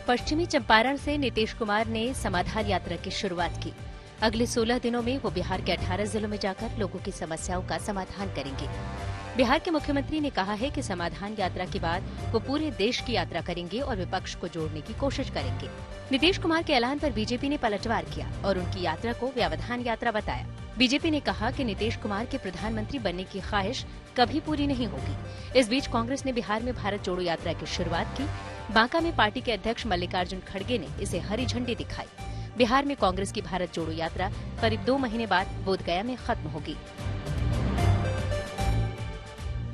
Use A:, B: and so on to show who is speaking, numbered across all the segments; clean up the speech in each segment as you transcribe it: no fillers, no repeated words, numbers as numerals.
A: पश्चिमी चंपारण से नीतीश कुमार ने समाधान यात्रा की शुरुआत की। अगले 16 दिनों में वो बिहार के 18 जिलों में जाकर लोगों की समस्याओं का समाधान करेंगे। बिहार के मुख्यमंत्री ने कहा है कि समाधान यात्रा के बाद वो पूरे देश की यात्रा करेंगे और विपक्ष को जोड़ने की कोशिश करेंगे। नीतीश कुमार के ऐलान पर बीजेपी ने पलटवार किया और उनकी यात्रा को व्यवधान यात्रा बताया। बीजेपी ने कहा कि नीतीश कुमार के प्रधानमंत्री बनने की ख्वाहिश कभी पूरी नहीं होगी। इस बीच कांग्रेस ने बिहार में भारत जोड़ो यात्रा की शुरुआत की। बांका में पार्टी के अध्यक्ष मल्लिकार्जुन खड़गे ने इसे हरी झंडी दिखाई। बिहार में कांग्रेस की भारत जोड़ो यात्रा करीब 2 महीने बाद बोधगया में खत्म होगी।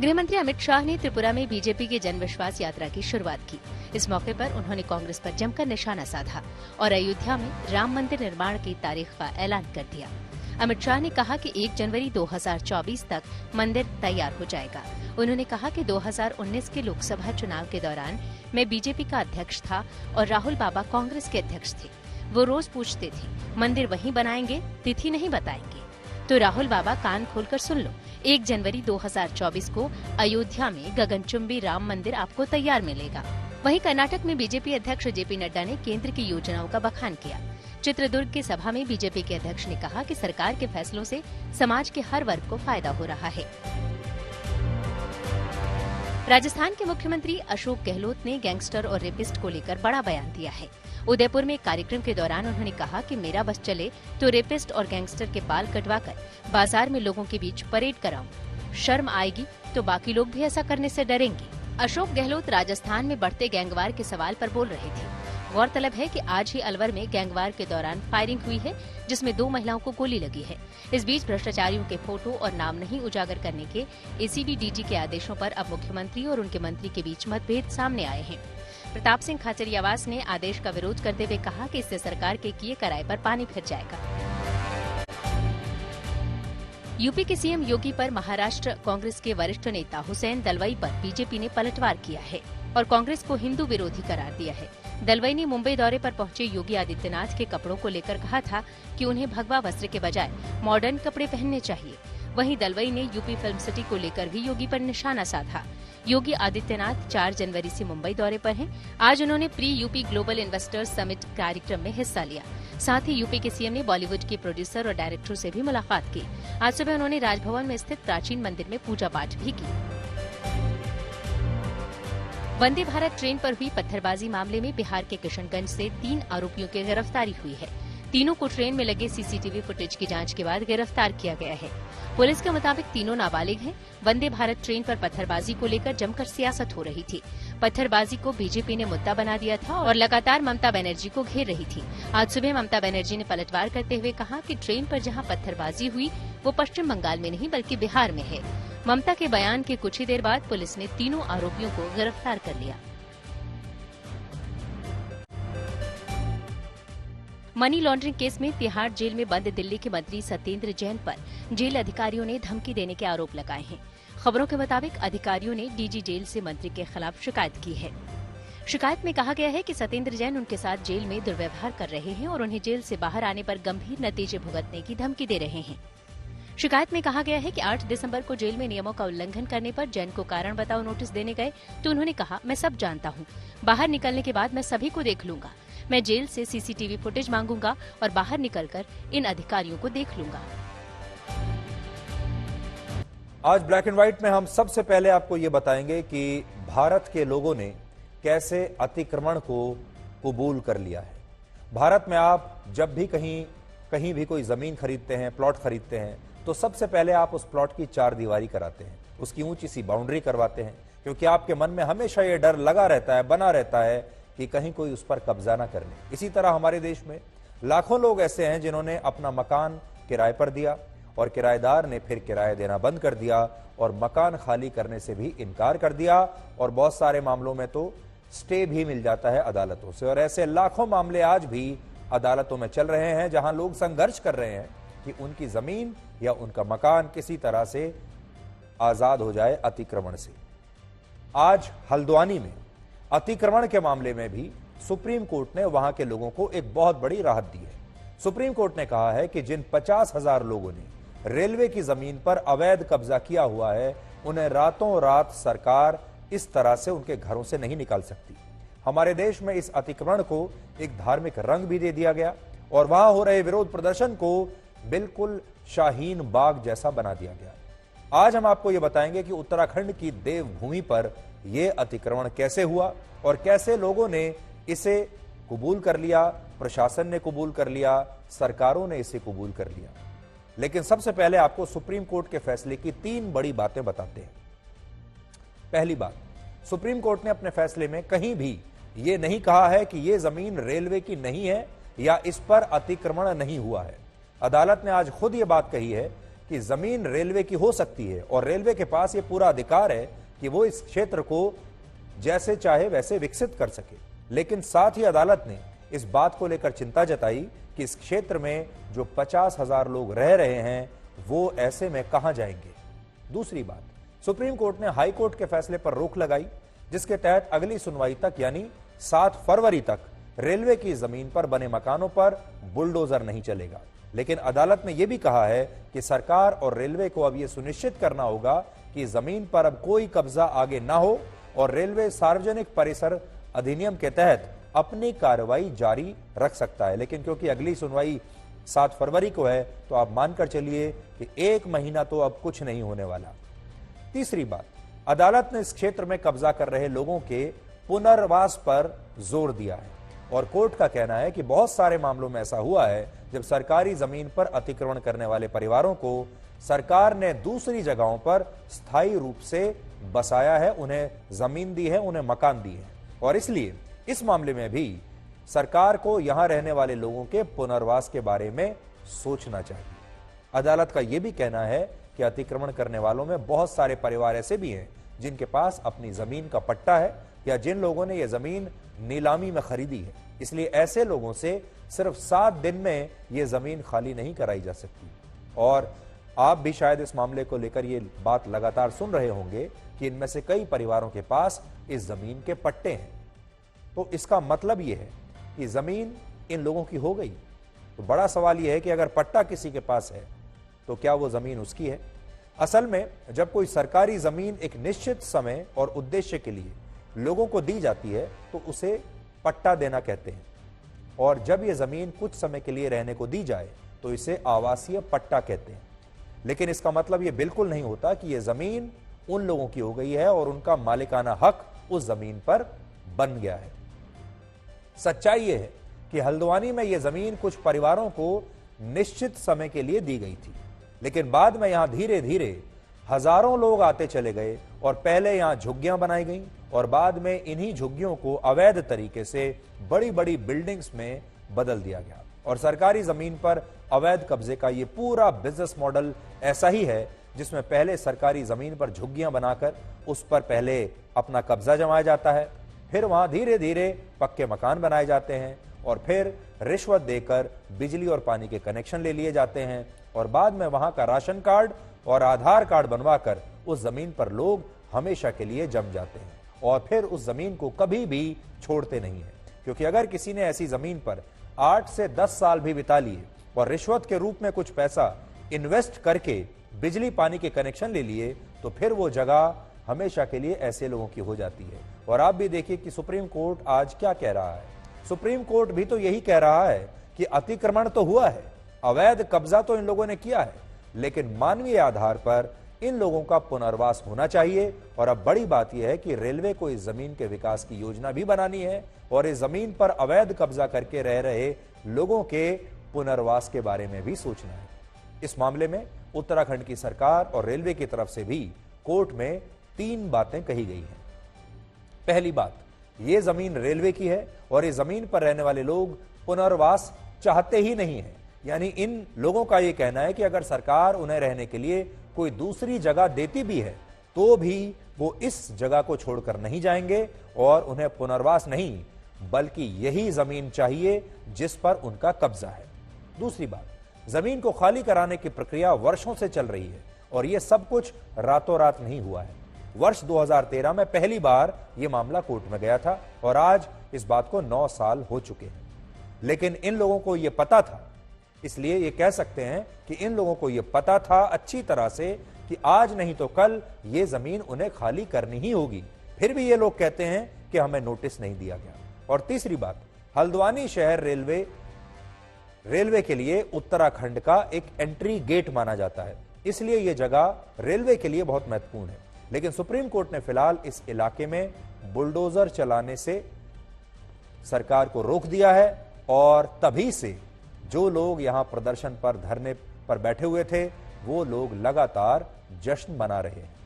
A: गृह मंत्री अमित शाह ने त्रिपुरा में बीजेपी की जन विश्वास यात्रा की शुरुआत की। इस मौके पर उन्होंने कांग्रेस पर जमकर निशाना साधा और अयोध्या में राम मंदिर निर्माण की तारीख का ऐलान कर दिया। अमित शाह ने कहा कि 1 जनवरी 2024 तक मंदिर तैयार हो जाएगा। उन्होंने कहा कि 2019 के लोकसभा चुनाव के दौरान मैं बीजेपी का अध्यक्ष था और राहुल बाबा कांग्रेस के अध्यक्ष थे। वो रोज पूछते थे मंदिर वहीं बनाएंगे, तिथि नहीं बताएंगे। तो राहुल बाबा कान खोलकर सुन लो, 1 जनवरी 2024 को अयोध्या में गगनचुंबी राम मंदिर आपको तैयार मिलेगा। वहीं कर्नाटक में बीजेपी अध्यक्ष जेपी नड्डा ने केंद्र की योजनाओं का बखान किया। चित्रदुर्ग की सभा में बीजेपी के अध्यक्ष ने कहा कि सरकार के फैसलों से समाज के हर वर्ग को फायदा हो रहा है। राजस्थान के मुख्यमंत्री अशोक गहलोत ने गैंगस्टर और रेपिस्ट को लेकर बड़ा बयान दिया है। उदयपुर में एक कार्यक्रम के दौरान उन्होंने कहा कि मेरा बस चले तो रेपिस्ट और गैंगस्टर के बाल कटवाकर बाजार में लोगों के बीच परेड कराऊं। शर्म आएगी तो बाकी लोग भी ऐसा करने से डरेंगे। अशोक गहलोत राजस्थान में बढ़ते गैंगवार के सवाल पर बोल रहे थे। गौरतलब है कि आज ही अलवर में गैंगवार के दौरान फायरिंग हुई है, जिसमें 2 महिलाओं को गोली लगी है। इस बीच भ्रष्टाचारियों के फोटो और नाम नहीं उजागर करने के एसीबी डीजी के आदेशों पर अब मुख्यमंत्री और उनके मंत्री के बीच मतभेद सामने आए हैं। प्रताप सिंह खाचरियावास ने आदेश का विरोध करते हुए कहा कि इससे सरकार के किए कराए पर पानी फिर जाएगा। यूपी के सीएम योगी पर महाराष्ट्र कांग्रेस के वरिष्ठ नेता हुसैन दलवाई पर बीजेपी ने पलटवार किया है और कांग्रेस को हिंदू विरोधी करार दिया है। दलवाई ने मुंबई दौरे पर पहुंचे योगी आदित्यनाथ के कपड़ों को लेकर कहा था कि उन्हें भगवा वस्त्र के बजाय मॉडर्न कपड़े पहनने चाहिए। वहीं दलवाई ने यूपी फिल्म सिटी को लेकर भी योगी पर निशाना साधा। योगी आदित्यनाथ 4 जनवरी से मुंबई दौरे पर हैं। आज उन्होंने pre UP global investors summit कार्यक्रम में हिस्सा लिया। साथ ही यूपी के सीएम ने बॉलीवुड के प्रोड्यूसर और डायरेक्टर से भी मुलाकात की। आज सुबह उन्होंने राजभवन में स्थित प्राचीन मंदिर में पूजा पाठ भी की। वंदे भारत ट्रेन पर हुई पत्थरबाजी मामले में बिहार के किशनगंज से 3 आरोपियों की गिरफ्तारी हुई है। तीनों को ट्रेन में लगे सीसीटीवी फुटेज की जांच के बाद गिरफ्तार किया गया है। पुलिस के मुताबिक तीनों नाबालिग हैं। वंदे भारत ट्रेन पर पत्थरबाजी को लेकर जमकर सियासत हो रही थी। पत्थरबाजी को बीजेपी ने मुद्दा बना दिया था और लगातार ममता बनर्जी को घेर रही थी। आज सुबह ममता बनर्जी ने पलटवार करते हुए कहा कि ट्रेन पर जहां पत्थरबाजी हुई वो पश्चिम बंगाल में नहीं बल्कि बिहार में है। ममता के बयान के कुछ ही देर बाद पुलिस ने तीनों आरोपियों को गिरफ्तार कर लिया। मनी लॉन्ड्रिंग केस में तिहाड़ जेल में बंद दिल्ली के मंत्री सत्येंद्र जैन पर जेल अधिकारियों ने धमकी देने के आरोप लगाए हैं। खबरों के मुताबिक अधिकारियों ने डीजी जेल से मंत्री के खिलाफ शिकायत की है। शिकायत में कहा गया है कि सत्येंद्र जैन उनके साथ जेल में दुर्व्यवहार कर रहे हैं और उन्हें जेल से बाहर आने पर गंभीर नतीजे भुगतने की धमकी दे रहे हैं। शिकायत में कहा गया है कि 8 दिसंबर को जेल में नियमों का उल्लंघन करने पर जैन को कारण बताओ नोटिस देने गए तो उन्होंने कहा, मैं सब जानता हूँ, बाहर निकलने के बाद मैं सभी को देख लूंगा। मैं जेल से सीसीटीवी फुटेज मांगूंगा और बाहर निकलकर इन अधिकारियों को देख लूंगा।
B: आज ब्लैक एंड व्हाइट में हम सबसे पहले आपको ये बताएंगे कि भारत के लोगों ने कैसे अतिक्रमण को कबूल कर लिया है। भारत में आप जब भी कहीं भी कोई जमीन खरीदते हैं, प्लॉट खरीदते हैं, तो सबसे पहले आप उस प्लॉट की 4 दीवारी कराते हैं, उसकी ऊंची सी बाउंड्री करवाते हैं, क्योंकि आपके मन में हमेशा ये डर लगा रहता है, बना रहता है कि कहीं कोई उस पर कब्जा ना कर ले। इसी तरह हमारे देश में लाखों लोग ऐसे हैं जिन्होंने अपना मकान किराए पर दिया और किराएदार ने फिर किराया देना बंद कर दिया और मकान खाली करने से भी इनकार कर दिया और बहुत सारे मामलों में तो स्टे भी मिल जाता है अदालतों से। और ऐसे लाखों मामले आज भी अदालतों में चल रहे हैं जहां लोग संघर्ष कर रहे हैं कि उनकी जमीन या उनका मकान किसी तरह से आजाद हो जाए अतिक्रमण से। आज हल्द्वानी में अतिक्रमण के मामले में भी सुप्रीम कोर्ट ने वहां के लोगों को एक बहुत बड़ी राहत दी है। सुप्रीम कोर्ट ने कहा है कि जिन 50,000 लोगों ने रेलवे की जमीन पर अवैध कब्जा किया हुआ है, उन्हें रातों रात सरकार इस तरह से उनके घरों से नहीं निकाल सकती। हमारे देश में इस अतिक्रमण को एक धार्मिक रंग भी दे दिया गया और वहां हो रहे विरोध प्रदर्शन को बिल्कुल शाहीन बाग जैसा बना दिया गया। आज हम आपको यह बताएंगे कि उत्तराखंड की देवभूमि पर यह अतिक्रमण कैसे हुआ और कैसे लोगों ने इसे कबूल कर लिया, प्रशासन ने कबूल कर लिया, सरकारों ने इसे कबूल कर लिया। लेकिन सबसे पहले आपको सुप्रीम कोर्ट के फैसले की 3 बड़ी बातें बताते हैं। पहली बात, सुप्रीम कोर्ट ने अपने फैसले में कहीं भी यह नहीं कहा है कि यह जमीन रेलवे की नहीं है या इस पर अतिक्रमण नहीं हुआ है। अदालत ने आज खुद यह बात कही है कि जमीन रेलवे की हो सकती है और रेलवे के पास यह पूरा अधिकार है कि वो इस क्षेत्र को जैसे चाहे वैसे विकसित कर सके। लेकिन साथ ही अदालत ने इस बात को लेकर चिंता जताई कि इस क्षेत्र में जो 50,000 लोग रह रहे हैं वो ऐसे में कहां जाएंगे। दूसरी बात, सुप्रीम कोर्ट ने हाई कोर्ट के फैसले पर रोक लगाई जिसके तहत अगली सुनवाई तक यानी 7 फरवरी तक रेलवे की जमीन पर बने मकानों पर बुलडोजर नहीं चलेगा। लेकिन अदालत ने यह भी कहा है कि सरकार और रेलवे को अब यह सुनिश्चित करना होगा कि जमीन पर अब कोई कब्जा आगे ना हो और रेलवे सार्वजनिक परिसर अधिनियम के तहत अपनी कार्रवाई जारी रख सकता है। लेकिन क्योंकि अगली सुनवाई 7 फरवरी को है तो आप मानकर चलिए कि 1 महीना तो अब कुछ नहीं होने वाला। तीसरी बात, अदालत ने इस क्षेत्र में कब्जा कर रहे लोगों के पुनर्वास पर जोर दिया है और कोर्ट का कहना है कि बहुत सारे मामलों में ऐसा हुआ है जब सरकारी जमीन पर अतिक्रमण करने वाले परिवारों को सरकार ने दूसरी जगहों पर स्थायी रूप से बसाया है, उन्हें जमीन दी है, उन्हें मकान दिए हैं और इसलिए इस मामले में भी सरकार को यहां रहने वाले लोगों के पुनर्वास के बारे में सोचना चाहिए। अदालत का यह भी कहना है कि अतिक्रमण करने वालों में बहुत सारे परिवार ऐसे भी हैं जिनके पास अपनी जमीन का पट्टा है या जिन लोगों ने यह जमीन नीलामी में खरीदी है, इसलिए ऐसे लोगों से सिर्फ 7 दिन में यह जमीन खाली नहीं कराई जा सकती। और आप भी शायद इस मामले को लेकर यह बात लगातार सुन रहे होंगे कि इनमें से कई परिवारों के पास इस जमीन के पट्टे हैं। तो इसका मतलब यह है कि जमीन इन लोगों की हो गई। तो बड़ा सवाल यह है कि अगर पट्टा किसी के पास है तो क्या वो जमीन उसकी है? असल में जब कोई सरकारी जमीन एक निश्चित समय और उद्देश्य के लिए लोगों को दी जाती है तो उसे पट्टा देना कहते हैं और जब यह जमीन कुछ समय के लिए रहने को दी जाए तो इसे आवासीय पट्टा कहते हैं। लेकिन इसका मतलब यह बिल्कुल नहीं होता कि यह जमीन उन लोगों की हो गई है और उनका मालिकाना हक उस जमीन पर बन गया है। सच्चाई यह है कि हल्द्वानी में यह जमीन कुछ परिवारों को निश्चित समय के लिए दी गई थी, लेकिन बाद में यहां धीरे धीरे हजारों लोग आते चले गए और पहले यहां झुग्गियां बनाई गईं और बाद में इन्हीं झुग्गियों को अवैध तरीके से बड़ी बड़ी बिल्डिंग्स में बदल दिया गया और सरकारी जमीन पर अवैध कब्जे का यह पूरा बिजनेस मॉडल ऐसा ही है जिसमें पहले सरकारी जमीन पर झुग्गियां बनाकर उस पर पहले अपना कब्जा जमाया जाता है, फिर वहां धीरे धीरे पक्के मकान बनाए जाते हैं और फिर रिश्वत देकर बिजली और पानी के कनेक्शन ले लिए जाते हैं और बाद में वहां का राशन कार्ड और आधार कार्ड बनवाकर उस जमीन पर लोग हमेशा के लिए जम जाते हैं और फिर उस जमीन को कभी भी छोड़ते नहीं है। क्योंकि अगर किसी ने ऐसी जमीन पर 8 से 10 साल भी बिता लिए और रिश्वत के रूप में कुछ पैसा इन्वेस्ट करके बिजली पानी के कनेक्शन ले लिए तो फिर वो जगह हमेशा के लिए ऐसे लोगों की हो जाती है। और आप भी देखिए कि सुप्रीम कोर्ट आज क्या कह रहा है। सुप्रीम कोर्ट भी तो यही कह रहा है कि अतिक्रमण तो हुआ है, अवैध कब्जा तो इन लोगों ने किया है, लेकिन मानवीय आधार पर इन लोगों का पुनर्वास होना चाहिए। और अब बड़ी बात यह है कि रेलवे को इस जमीन के विकास की योजना भी बनानी है और इस जमीन पर अवैध कब्जा करके रह रहे लोगों के पुनर्वास के बारे में भी सोचना है। इस मामले में उत्तराखंड की सरकार और रेलवे की तरफ से भी कोर्ट में 3 बातें कही गई हैं। पहली बात, यह जमीन रेलवे की है और इस जमीन पर रहने वाले लोग पुनर्वास चाहते ही नहीं है। यानी इन लोगों का यह कहना है कि अगर सरकार उन्हें रहने के लिए कोई दूसरी जगह देती भी है तो भी वो इस जगह को छोड़कर नहीं जाएंगे और उन्हें पुनर्वास नहीं बल्कि यही जमीन चाहिए जिस पर उनका कब्जा है। दूसरी बात, जमीन को खाली कराने की प्रक्रिया वर्षों से चल रही है और यह सब कुछ रातों रात नहीं हुआ है। वर्ष 2013 में पहली बार यह मामला कोर्ट में गया था और आज इस बात को 9 साल हो चुके हैं। लेकिन इन लोगों को यह पता था, इसलिए यह कह सकते हैं कि इन लोगों को यह पता था अच्छी तरह से कि आज नहीं तो कल यह जमीन उन्हें खाली करनी ही होगी। फिर भी ये लोग कहते हैं कि हमें नोटिस नहीं दिया गया। और तीसरी बात, हल्द्वानी शहर रेलवे के लिए उत्तराखंड का एक एंट्री गेट माना जाता है, इसलिए यह जगह रेलवे के लिए बहुत महत्वपूर्ण है। लेकिन सुप्रीम कोर्ट ने फिलहाल इस इलाके में बुलडोजर चलाने से सरकार को रोक दिया है और तभी से जो लोग यहां प्रदर्शन पर धरने पर बैठे हुए थे वो लोग लगातार जश्न मना रहे हैं।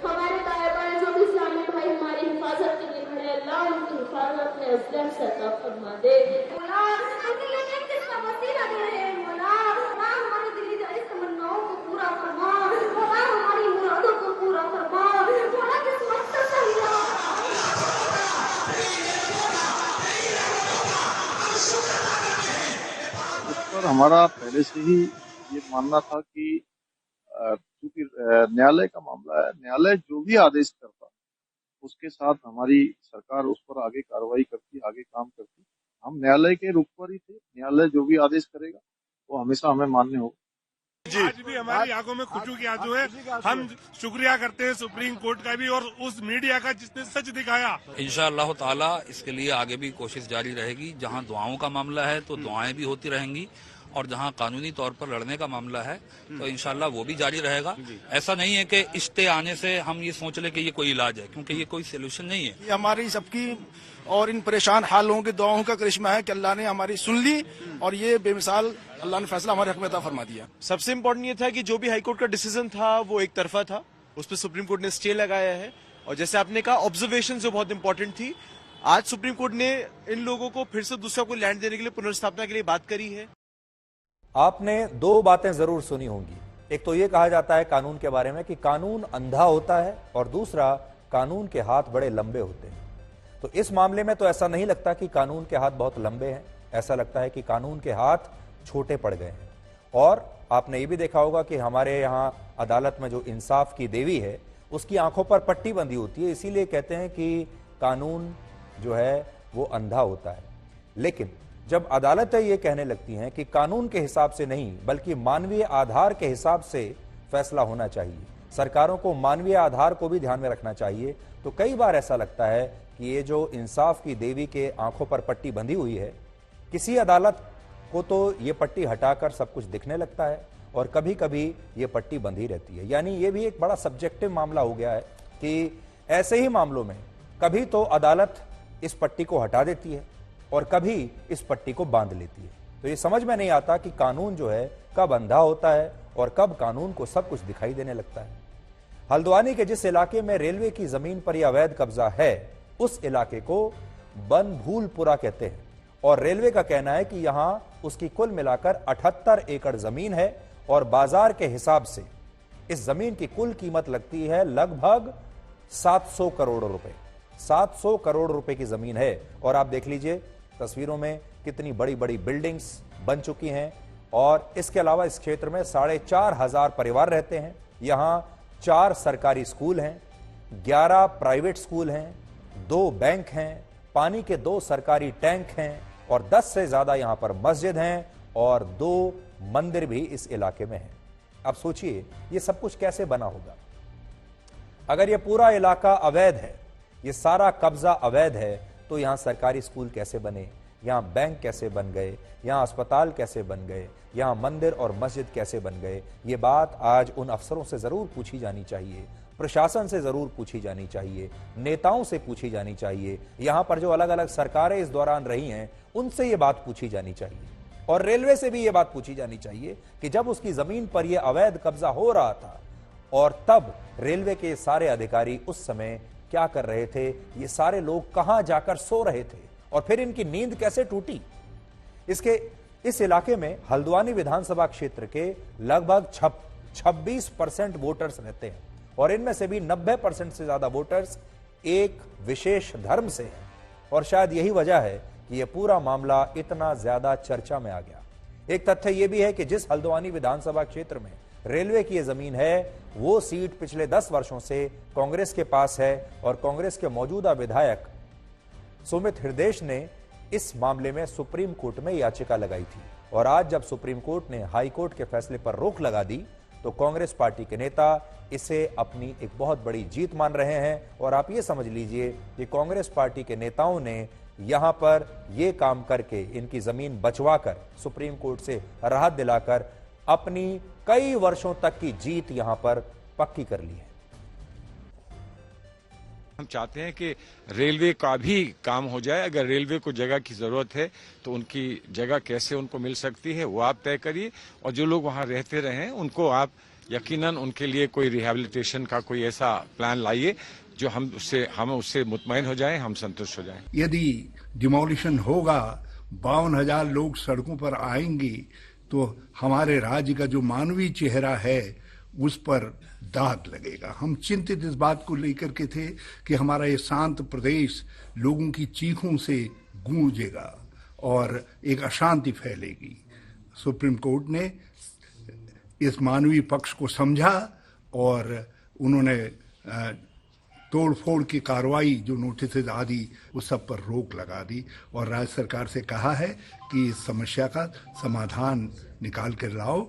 C: हमारे तालिबान जो भी इस्लामी भाई हमारी हिफाजत के लिए खड़े, अल्लाह उनकी हिफाजत में अज़म से अता फरमा दे। हमारी दिली जायज़ तमन्नाओं को पूरा फरमा, हमारी मुरादों को पूरा फरमा।
D: पर हमारा पहले से ही ये मानना था कि चूंकि न्यायालय का मामला है, न्यायालय जो भी आदेश करता उसके साथ हमारी सरकार उस पर आगे कार्रवाई करती, आगे काम करती। हम न्यायालय के रुख पर ही थे, न्यायालय जो भी आदेश करेगा वो हमेशा हमें मान्य होगा।
E: आज भी हमारी आंखों में खुशबू की आंसू है। हम शुक्रिया करते हैं सुप्रीम कोर्ट का भी और उस मीडिया का जिसने सच दिखाया।
F: इंशाअल्लाह ताला इसके लिए आगे भी कोशिश जारी रहेगी। जहां दुआओं का मामला है तो दुआएं भी होती रहेंगी और जहां कानूनी तौर पर लड़ने का मामला है तो इंशाअल्लाह वो भी जारी रहेगा। ऐसा नहीं है कि स्टे आने से हम ये सोच ले कि ये कोई इलाज है, क्योंकि ये कोई सोल्यूशन नहीं है।
G: ये हमारी सबकी और इन परेशान हाल लोगों की दुआओं का करिश्मा है कि अल्लाह ने हमारी सुन ली और ये बेमिसाल अल्लाह ने फैसला हमारे हक में अता फरमा दिया।
H: सबसे इम्पोर्टेंट ये था कि जो भी हाईकोर्ट का डिसीजन था वो एक तरफा था, उस पर सुप्रीम कोर्ट ने स्टे लगाया है। और जैसे आपने कहा ऑब्जर्वेशन जो बहुत इंपॉर्टेंट थी, आज सुप्रीम कोर्ट ने इन लोगों को फिर से दूसरा को लैंड देने के लिए, पुनर्स्थापना के लिए बात करी है।
B: आपने दो बातें जरूर सुनी होंगी। एक तो यह कहा जाता है कानून के बारे में कि कानून अंधा होता है और दूसरा कानून के हाथ बड़े लंबे होते हैं। तो इस मामले में तो ऐसा नहीं लगता कि कानून के हाथ बहुत लंबे हैं, ऐसा लगता है कि कानून के हाथ छोटे पड़ गए हैं। और आपने ये भी देखा होगा कि हमारे यहाँ अदालत में जो इंसाफ की देवी है उसकी आंखों पर पट्टी बंधी होती है, इसीलिए कहते हैं कि कानून जो है वो अंधा होता है। लेकिन जब अदालतें ये कहने लगती हैं कि कानून के हिसाब से नहीं बल्कि मानवीय आधार के हिसाब से फैसला होना चाहिए, सरकारों को मानवीय आधार को भी ध्यान में रखना चाहिए, तो कई बार ऐसा लगता है कि ये जो इंसाफ की देवी के आंखों पर पट्टी बंधी हुई है, किसी अदालत को तो ये पट्टी हटाकर सब कुछ दिखने लगता है और कभी कभी ये पट्टी बंधी रहती है। यानी ये भी एक बड़ा सब्जेक्टिव मामला हो गया है कि ऐसे ही मामलों में कभी तो अदालत इस पट्टी को हटा देती है और कभी इस पट्टी को बांध लेती है। तो ये समझ में नहीं आता कि कानून जो है कब अंधा होता है और कब कानून को सब कुछ दिखाई देने लगता है। हल्द्वानी के जिस इलाके में रेलवे की जमीन पर यह अवैध कब्जा है उस इलाके को बनभूलपुरा कहते हैं और रेलवे का कहना है कि यहां उसकी कुल मिलाकर 78 एकड़ जमीन है और बाजार के हिसाब से इस जमीन की कुल कीमत लगती है लगभग 700 करोड़ रुपए। 700 करोड़ रुपए की जमीन है और आप देख लीजिए तस्वीरों में कितनी बड़ी बड़ी बिल्डिंग्स बन चुकी हैं और इसके अलावा इस क्षेत्र में 4,500 परिवार रहते हैं। यहां 4 सरकारी स्कूल हैं, 11 प्राइवेट स्कूल हैं, 2 बैंक हैं, पानी के 2 सरकारी टैंक हैं और 10 से ज्यादा यहां पर मस्जिद हैं और 2 मंदिर भी इस इलाके में हैं। अब सोचिए ये सब कुछ कैसे बना होगा। अगर ये पूरा इलाका अवैध है, ये सारा कब्जा अवैध है, तो यहां सरकारी स्कूल कैसे बने, यहां बैंक कैसे बन गए, यहां अस्पताल कैसे बन गए, यहां मंदिर और मस्जिद कैसे बन गए। ये बात आज उन अफसरों से जरूर पूछी जानी चाहिए, प्रशासन से जरूर पूछी जानी चाहिए, नेताओं से पूछी जानी चाहिए, यहां पर जो अलग अलग सरकारें इस दौरान रही हैं उनसे ये बात पूछी जानी चाहिए और रेलवे से भी ये बात पूछी जानी चाहिए कि जब उसकी जमीन पर यह अवैध कब्जा हो रहा था और तब रेलवे के सारे अधिकारी उस समय क्या कर रहे थे, ये सारे लोग कहां जाकर सो रहे थे और फिर इनकी नींद कैसे टूटी। इस इलाके में हल्द्वानी विधानसभा क्षेत्र के लगभग 26% वोटर्स रहते हैं और इनमें से भी 90% से ज्यादा वोटर्स एक विशेष धर्म से हैं और शायद यही वजह है कि यह पूरा मामला इतना ज्यादा चर्चा में आ गया। एक तथ्य यह भी है कि जिस हल्द्वानी विधानसभा क्षेत्र में रेलवे की यह जमीन है वो सीट पिछले 10 वर्षों से कांग्रेस के पास है और कांग्रेस के मौजूदा विधायक सुमित हृदयेश ने इस मामले में सुप्रीम कोर्ट में याचिका लगाई थी और आज जब सुप्रीम कोर्ट ने हाई कोर्ट के फैसले पर रोक लगा दी तो कांग्रेस पार्टी के नेता इसे अपनी एक बहुत बड़ी जीत मान रहे हैं। और आप ये समझ लीजिए कि कांग्रेस पार्टी के नेताओं ने यहां पर यह काम करके, इनकी जमीन बचवाकर, सुप्रीम कोर्ट से राहत दिलाकर अपनी कई वर्षों तक की जीत यहां पर पक्की कर ली है।
I: हम चाहते हैं कि रेलवे का भी काम हो जाए। अगर रेलवे को जगह की जरूरत है तो उनकी जगह कैसे उनको मिल सकती है वो आप तय करिए, और जो लोग वहां रहते रहे उनको आप यकीनन उनके लिए कोई रिहैबिलिटेशन का कोई ऐसा प्लान लाइए जो हम उससे मुतमईन हो जाएं, हम संतुष्ट हो जाएं।
J: यदि डिमोलिशन होगा, 52,000 लोग सड़कों पर आएंगे, तो हमारे राज्य का जो मानवीय चेहरा है उस पर दाग लगेगा। हम चिंतित इस बात को लेकर के थे कि हमारा ये शांत प्रदेश लोगों की चीखों से गूंजेगा और एक अशांति फैलेगी। सुप्रीम कोर्ट ने इस मानवीय पक्ष को समझा और उन्होंने तोड़फोड़ की कार्रवाई, जो नोटिस आदि, उस सब पर रोक लगा दी और राज्य सरकार से कहा है कि इस समस्या का समाधान निकाल कर लाओ।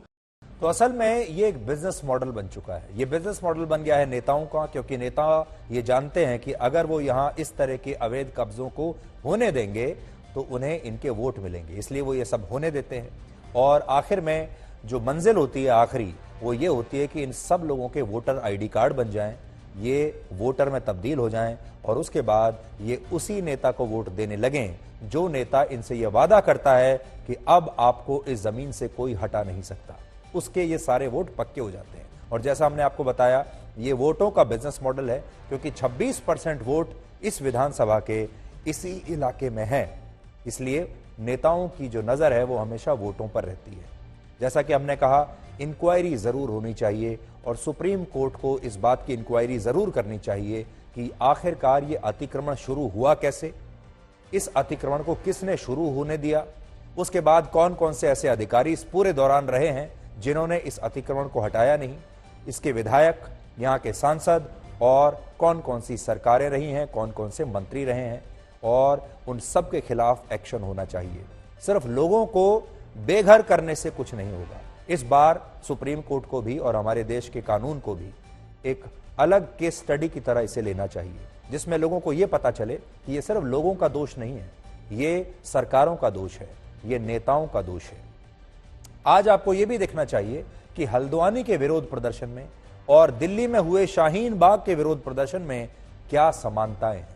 B: तो असल में ये एक बिजनेस मॉडल बन चुका है। ये बिजनेस मॉडल बन गया है नेताओं का, क्योंकि नेता ये जानते हैं कि अगर वो यहाँ इस तरह के अवैध कब्जों को होने देंगे तो उन्हें इनके वोट मिलेंगे, इसलिए वो ये सब होने देते हैं। और आखिर में जो मंजिल होती है आखिरी, वो ये होती है कि इन सब लोगों के वोटर ID कार्ड बन जाएं, ये वोटर में तब्दील हो जाएं और उसके बाद ये उसी नेता को वोट देने लगें जो नेता इनसे ये वादा करता है कि अब आपको इस जमीन से कोई हटा नहीं सकता। उसके ये सारे वोट पक्के हो जाते हैं। और जैसा हमने आपको बताया, ये वोटों का बिजनेस मॉडल है, क्योंकि 26% वोट इस विधानसभा के इसी इलाके में है, इसलिए नेताओं की जो नजर है वो हमेशा वोटों पर रहती है। जैसा कि हमने कहा, इंक्वायरी जरूर होनी चाहिए और सुप्रीम कोर्ट को इस बात की इंक्वायरी जरूर करनी चाहिए कि आखिरकार ये अतिक्रमण शुरू हुआ कैसे, इस अतिक्रमण को किसने शुरू होने दिया, उसके बाद कौन कौन से ऐसे अधिकारी इस पूरे दौरान रहे हैं जिन्होंने इस अतिक्रमण को हटाया नहीं, इसके विधायक, यहाँ के सांसद और कौन कौन सी सरकारें रही हैं, कौन कौन से मंत्री रहे हैं, और उन सब के खिलाफ एक्शन होना चाहिए। सिर्फ लोगों को बेघर करने से कुछ नहीं होगा। इस बार सुप्रीम कोर्ट को भी और हमारे देश के कानून को भी एक अलग केस स्टडी की तरह इसे लेना चाहिए, जिसमें लोगों को यह पता चले कि ये सिर्फ लोगों का दोष नहीं है, ये सरकारों का दोष है, ये नेताओं का दोष है। आज आपको यह भी देखना चाहिए कि हल्द्वानी के विरोध प्रदर्शन में और दिल्ली में हुए शाहीन बाग के विरोध प्रदर्शन में क्या समानताएं हैं।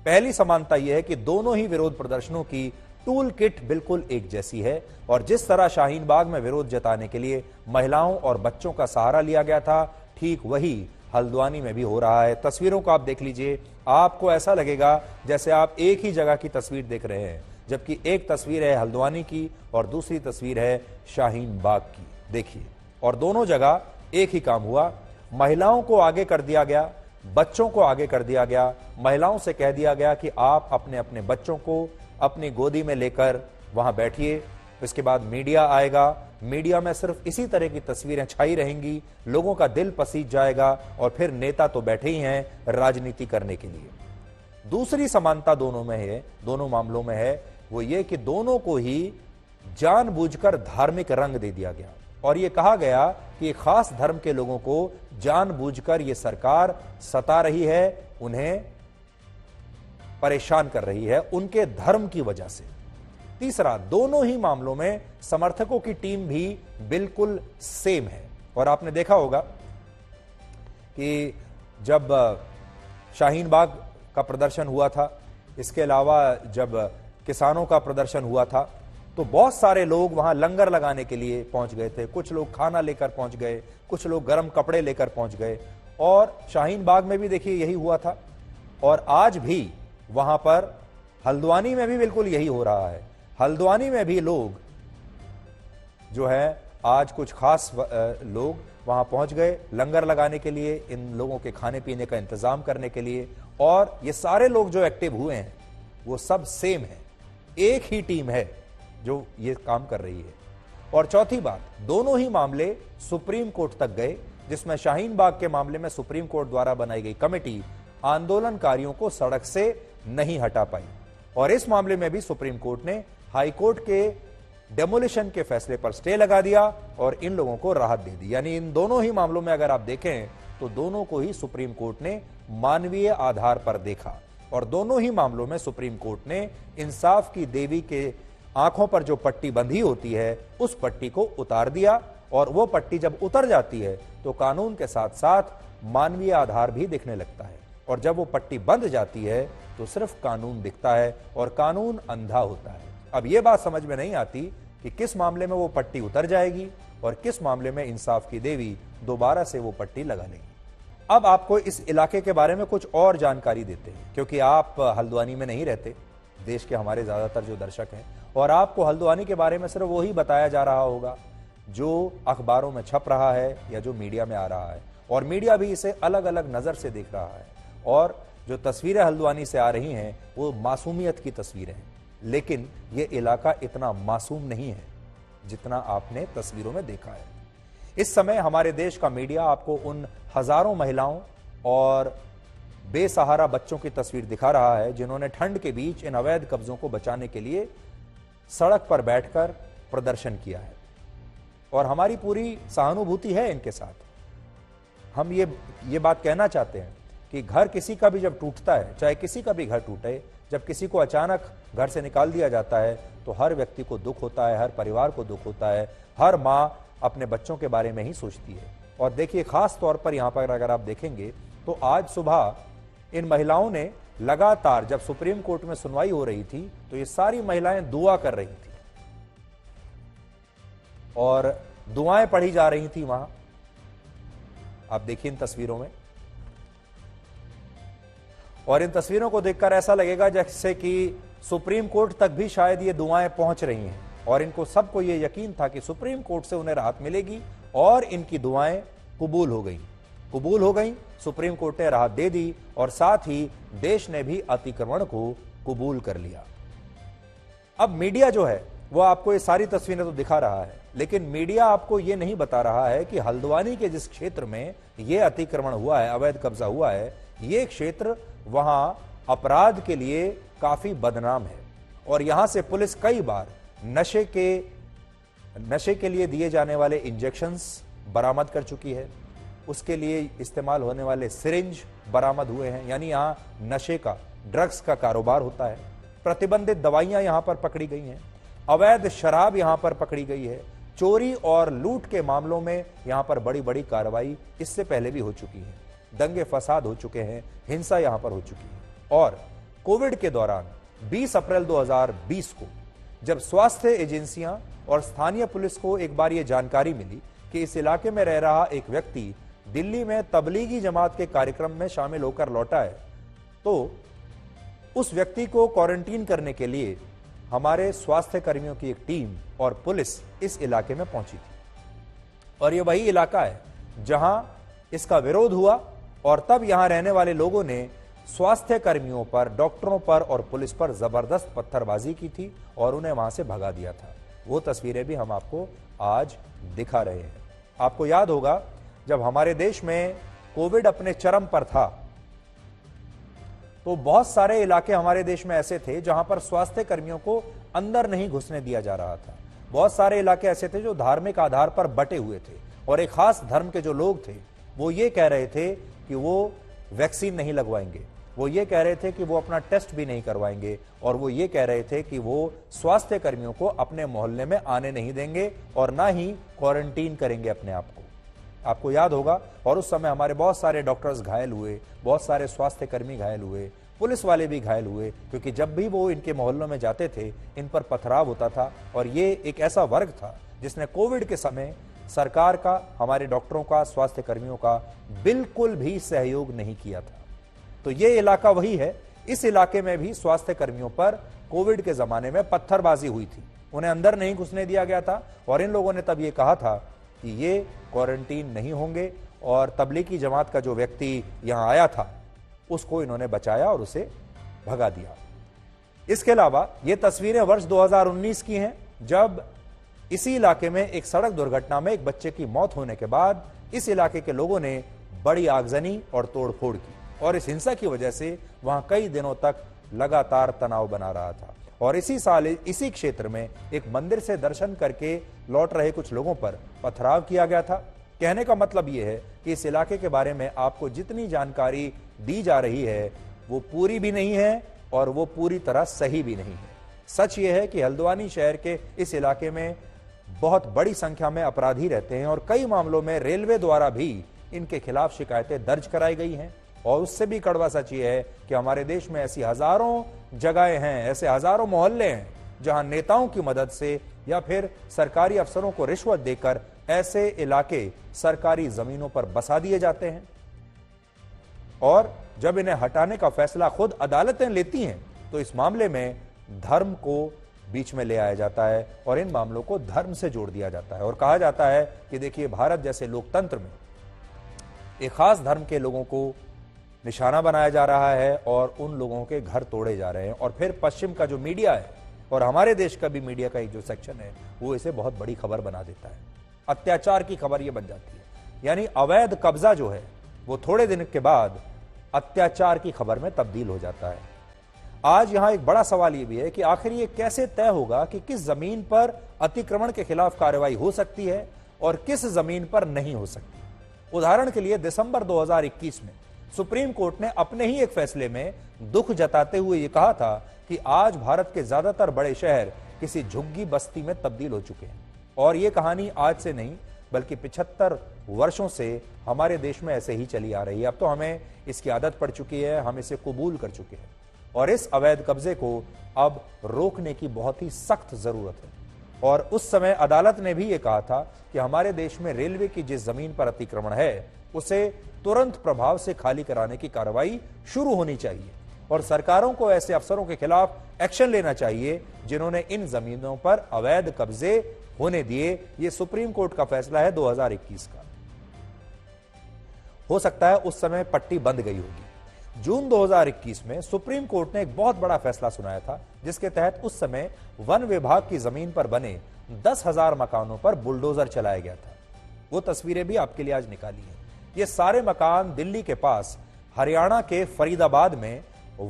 B: पहली समानता यह है कि दोनों ही विरोध प्रदर्शनों की टूल किट बिल्कुल एक जैसी है, और जिस तरह शाहीन बाग में विरोध जताने के लिए महिलाओं और बच्चों का सहारा लिया गया था, ठीक वही हल्द्वानी में भी हो रहा है। तस्वीरों को आप देख लीजिए, आपको ऐसा लगेगा जैसे आप एक ही जगह की तस्वीर देख रहे हैं, जबकि एक तस्वीर है हल्द्वानी की और दूसरी तस्वीर है शाहीन बाग की। देखिए, और दोनों जगह एक ही काम हुआ, महिलाओं को आगे कर दिया गया, बच्चों को आगे कर दिया गया। महिलाओं से कह दिया गया कि आप अपने अपने बच्चों को अपनी गोदी में लेकर वहां बैठिए, इसके बाद मीडिया आएगा, मीडिया में सिर्फ इसी तरह की तस्वीरें छाई रहेंगी, लोगों का दिल पसीज जाएगा और फिर नेता तो बैठे ही हैं राजनीति करने के लिए। दूसरी समानता दोनों में है, दोनों मामलों में है, वो ये कि दोनों को ही जानबूझकर धार्मिक रंग दे दिया गया और ये कहा गया कि एक खास धर्म के लोगों को जानबूझकर ये सरकार सता रही है, उन्हें परेशान कर रही है उनके धर्म की वजह से। तीसरा, दोनों ही मामलों में समर्थकों की टीम भी बिल्कुल सेम है। और आपने देखा होगा कि जब शाहीन बाग का प्रदर्शन हुआ था, इसके अलावा जब किसानों का प्रदर्शन हुआ था, तो बहुत सारे लोग वहां लंगर लगाने के लिए पहुंच गए थे। कुछ लोग खाना लेकर पहुंच गए, कुछ लोग गर्म कपड़े लेकर पहुंच गए, और शाहीन बाग में भी देखिए यही हुआ था। और आज भी वहां पर हल्द्वानी में भी बिल्कुल यही हो रहा है। हल्द्वानी में भी लोग जो है, आज कुछ खास लोग वहां पहुंच गए लंगर लगाने के लिए, इन लोगों के खाने पीने का इंतजाम करने के लिए। और ये सारे लोग जो एक्टिव हुए हैं वो सब सेम है, एक ही टीम है जो ये काम कर रही है। और चौथी बात, दोनों ही मामले सुप्रीम कोर्ट तक गए, जिसमें शाहीन बाग के मामले में सुप्रीम कोर्ट द्वारा बनाई गई कमेटी आंदोलनकारियों को सड़क से नहीं हटा पाई, और इस मामले में भी सुप्रीम कोर्ट ने हाई कोर्ट के डेमोलिशन के फैसले पर स्टे लगा दिया और इन लोगों को राहत दे दी। यानी इन दोनों ही मामलों में अगर आप देखें तो दोनों को ही सुप्रीम कोर्ट ने मानवीय आधार पर देखा और दोनों ही मामलों में सुप्रीम कोर्ट ने इंसाफ की देवी के आंखों पर जो पट्टी बंधी होती है उस पट्टी को उतार दिया और वो पट्टी जब उतर जाती है तो कानून के साथ साथ मानवीय आधार भी दिखने लगता है और जब वो पट्टी बंध जाती है तो सिर्फ कानून दिखता है और कानून अंधा होता है। अब ये बात समझ में नहीं आती कि किस मामले में वो पट्टी उतर जाएगी और किस मामले में इंसाफ की देवी दोबारा से वो पट्टी लगा लेगी। अब आपको इस इलाके के बारे में कुछ और जानकारी देते हैं क्योंकि आप हल्द्वानी में नहीं रहते, देश के हमारे ज्यादातर जो दर्शक हैं, और आपको हल्द्वानी के बारे में सिर्फ वही बताया जा रहा होगा जो अखबारों में छप रहा है या जो मीडिया में आ रहा है और मीडिया भी इसे अलग अलग नजर से देख रहा है और जो तस्वीरें हल्द्वानी से आ रही हैं वो मासूमियत की तस्वीरें हैं, लेकिन ये इलाका इतना मासूम नहीं है जितना आपने तस्वीरों में देखा है। इस समय हमारे देश का मीडिया आपको उन हजारों महिलाओं और बेसहारा बच्चों की तस्वीर दिखा रहा है जिन्होंने ठंड के बीच इन अवैध कब्जों को बचाने के लिए सड़क पर बैठकर प्रदर्शन किया है और हमारी पूरी सहानुभूति है इनके साथ। हम ये बात कहना चाहते हैं कि घर किसी का भी जब टूटता है, चाहे किसी का भी घर टूटे, जब किसी को अचानक घर से निकाल दिया जाता है तो हर व्यक्ति को दुख होता है, हर परिवार को दुख होता है, हर माँ अपने बच्चों के बारे में ही सोचती है। और देखिए खास तौर पर यहाँ पर अगर आप देखेंगे तो आज सुबह इन महिलाओं ने लगातार, जब सुप्रीम कोर्ट में सुनवाई हो रही थी तो ये सारी महिलाएं दुआ कर रही थी और दुआएं पढ़ी जा रही थी वहां। आप देखिए इन तस्वीरों में, और इन तस्वीरों को देखकर ऐसा लगेगा जैसे कि सुप्रीम कोर्ट तक भी शायद ये दुआएं पहुंच रही हैं और इनको सबको ये यकीन था कि सुप्रीम कोर्ट से उन्हें राहत मिलेगी और इनकी दुआएं कबूल हो गई। सुप्रीम कोर्ट ने राहत दे दी और साथ ही देश ने भी अतिक्रमण को कबूल कर लिया। अब मीडिया जो है वो आपको ये सारी तस्वीरें तो दिखा रहा है, लेकिन मीडिया आपको ये नहीं बता रहा है कि हल्द्वानी के जिस क्षेत्र में ये अतिक्रमण हुआ है, अवैध कब्जा हुआ है, ये क्षेत्र वहां अपराध के लिए काफी बदनाम है और यहां से पुलिस कई बार नशे के लिए दिए जाने वाले इंजेक्शंस बरामद कर चुकी है, उसके लिए इस्तेमाल होने वाले सिरिंज बरामद हुए हैं, यानी यहां नशे का, ड्रग्स का कारोबार होता है, प्रतिबंधित दवाइयां यहां पर पकड़ी गई हैं, अवैध शराब यहां पर पकड़ी गई है, चोरी और लूट के मामलों में यहां पर बड़ी बड़ी कार्रवाई इससे पहले भी हो चुकी है, दंगे फसाद हो चुके हैं, हिंसा यहां पर हो चुकी है। और कोविड के दौरान 20 अप्रैल 2020 को जब स्वास्थ्य एजेंसियां और स्थानीय पुलिस को एक बार यह जानकारी मिली कि इस इलाके में रह रहा एक व्यक्ति दिल्ली में तबलीगी जमात के कार्यक्रम में शामिल होकर लौटा है, तो उस व्यक्ति को क्वारंटीन करने के लिए हमारे स्वास्थ्य कर्मियों की एक टीम और पुलिस इस इलाके में पहुंची थी और यह वही इलाका है जहां इसका विरोध हुआ और तब यहां रहने वाले लोगों ने स्वास्थ्य कर्मियों पर, डॉक्टरों पर और पुलिस पर जबरदस्त पत्थरबाजी की थी और उन्हें वहां से भगा दिया था। वो तस्वीरें भी हम आपको आज दिखा रहे हैं। आपको याद होगा जब हमारे देश में कोविड अपने चरम पर था तो बहुत सारे इलाके हमारे देश में ऐसे थे जहां पर स्वास्थ्य कर्मियों को अंदर नहीं घुसने दिया जा रहा था। बहुत सारे इलाके ऐसे थे जो धार्मिक आधार पर बटे हुए थे और एक खास धर्म के जो लोग थे वो ये कह रहे थे कि वो वैक्सीन नहीं लगवाएंगे, वो ये कह रहे थे कि वो अपना टेस्ट भी नहीं करवाएंगे और वो ये कह रहे थे कि वो स्वास्थ्य कर्मियों को अपने मोहल्ले में आने नहीं देंगे और ना ही क्वारंटीन करेंगे अपने आप को। आपको याद होगा, और उस समय हमारे बहुत सारे डॉक्टर्स घायल हुए, बहुत सारे स्वास्थ्य कर्मी घायल हुए, पुलिस वाले भी घायल हुए, क्योंकि जब भी वो इनके मोहल्लों में जाते थे इन पर पथराव होता था और ये एक ऐसा वर्ग था जिसने कोविड के समय सरकार का, हमारे डॉक्टरों का, स्वास्थ्य कर्मियों का बिल्कुल भी सहयोग नहीं किया था। तो ये इलाका वही है। इस इलाके में भी स्वास्थ्य कर्मियों पर कोविड के जमाने में पत्थरबाजी हुई थी, उन्हें अंदर नहीं घुसने दिया गया था और इन लोगों ने तब ये कहा था कि ये क्वारंटीन नहीं होंगे और तबलीगी जमात का जो व्यक्ति यहां आया था उसको इन्होंने बचाया और उसे भगा दिया। इसके अलावा ये तस्वीरें वर्ष 2019 की हैं जब इसी इलाके में एक सड़क दुर्घटना में एक बच्चे की मौत होने के बाद इस इलाके के लोगों ने बड़ी आगजनी और तोड़फोड़ की और इस हिंसा की वजह से वहां कई दिनों तक लगातार तनाव बना रहा था। और इसी साल इसी क्षेत्र में एक मंदिर से दर्शन करके लौट रहे कुछ लोगों पर पथराव किया गया था कहने का मतलब यह है कि इस इलाके के बारे में आपको जितनी जानकारी दी जा रही है वो पूरी भी नहीं है और वो पूरी तरह सही भी नहीं है। सच ये है कि हल्द्वानी शहर के इस इलाके में बहुत बड़ी संख्या में अपराधी रहते हैं और कई मामलों में रेलवे द्वारा भी इनके खिलाफ शिकायतें दर्ज कराई गई हैं। और उससे भी कड़वा सच ये है कि हमारे देश में ऐसी हजारों जगहें हैं, ऐसे हजारों मोहल्ले हैं जहां नेताओं की मदद से या फिर सरकारी अफसरों को रिश्वत देकर ऐसे इलाके सरकारी जमीनों पर बसा दिए जाते हैं। और जब इन्हें हटाने का फैसला खुद अदालतें लेती हैं तो इस मामले में धर्म को बीच में ले आया जाता है और इन मामलों को धर्म से जोड़ दिया जाता है और कहा जाता है कि देखिए, भारत जैसे लोकतंत्र में एक खास धर्म के लोगों को निशाना बनाया जा रहा है और उन लोगों के घर तोड़े जा रहे हैं। और फिर पश्चिम का जो मीडिया है और हमारे देश का भी मीडिया का एक जो सेक्शन है वो इसे बहुत बड़ी खबर बना देता है। अत्याचार की खबर ये बन जाती है, यानी अवैध कब्जा जो है वो थोड़े दिन के बाद अत्याचार की खबर में तब्दील हो जाता है। आज यहां एक बड़ा सवाल यह भी है कि आखिर ये कैसे तय होगा कि किस जमीन पर अतिक्रमण के खिलाफ कार्रवाई हो सकती है और किस जमीन पर नहीं हो सकती। उदाहरण के लिए दिसंबर 2021 में सुप्रीम कोर्ट ने अपने ही एक फैसले में दुख जताते हुए यह कहा था कि आज भारत के ज्यादातर बड़े शहर किसी झुग्गी बस्ती में तब्दील हो चुके हैं। और यह कहानी आज से नहीं बल्कि 75 वर्षों से हमारे देश में ऐसे ही चली आ रही है। अब तो हमें इसकी आदत पड़ चुकी है, हम इसे कबूल कर चुके हैं और इस अवैध कब्जे को अब रोकने की बहुत ही सख्त जरूरत है। और उस समय अदालत ने भी यह कहा था कि हमारे देश में रेलवे की जिस जमीन पर अतिक्रमण है उसे तुरंत प्रभाव से खाली कराने की कार्रवाई शुरू होनी चाहिए और सरकारों को ऐसे अफसरों के खिलाफ एक्शन लेना चाहिए जिन्होंने इन जमीनों पर अवैध कब्जे होने दिए। यह सुप्रीम कोर्ट का फैसला है 2021 का। हो सकता है उस समय पट्टी बंद गई होगी। जून 2021 में सुप्रीम कोर्ट ने एक बहुत बड़ा फैसला सुनाया था जिसके तहत उस समय वन विभाग की जमीन पर बने 10,000 मकानों पर बुलडोजर चलाया गया था। वो तस्वीरें भी आपके लिए आज निकाली है। ये सारे मकान दिल्ली के पास हरियाणा के फरीदाबाद में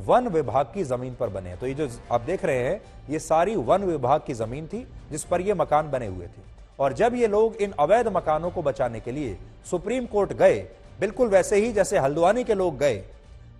B: वन विभाग की जमीन पर बने। तो ये जो आप देख रहे हैं ये सारी वन विभाग की जमीन थी जिस पर ये मकान बने हुए थे। और जब ये लोग इन अवैध मकानों को बचाने के लिए सुप्रीम कोर्ट गए, बिल्कुल वैसे ही जैसे हल्द्वानी के लोग गए,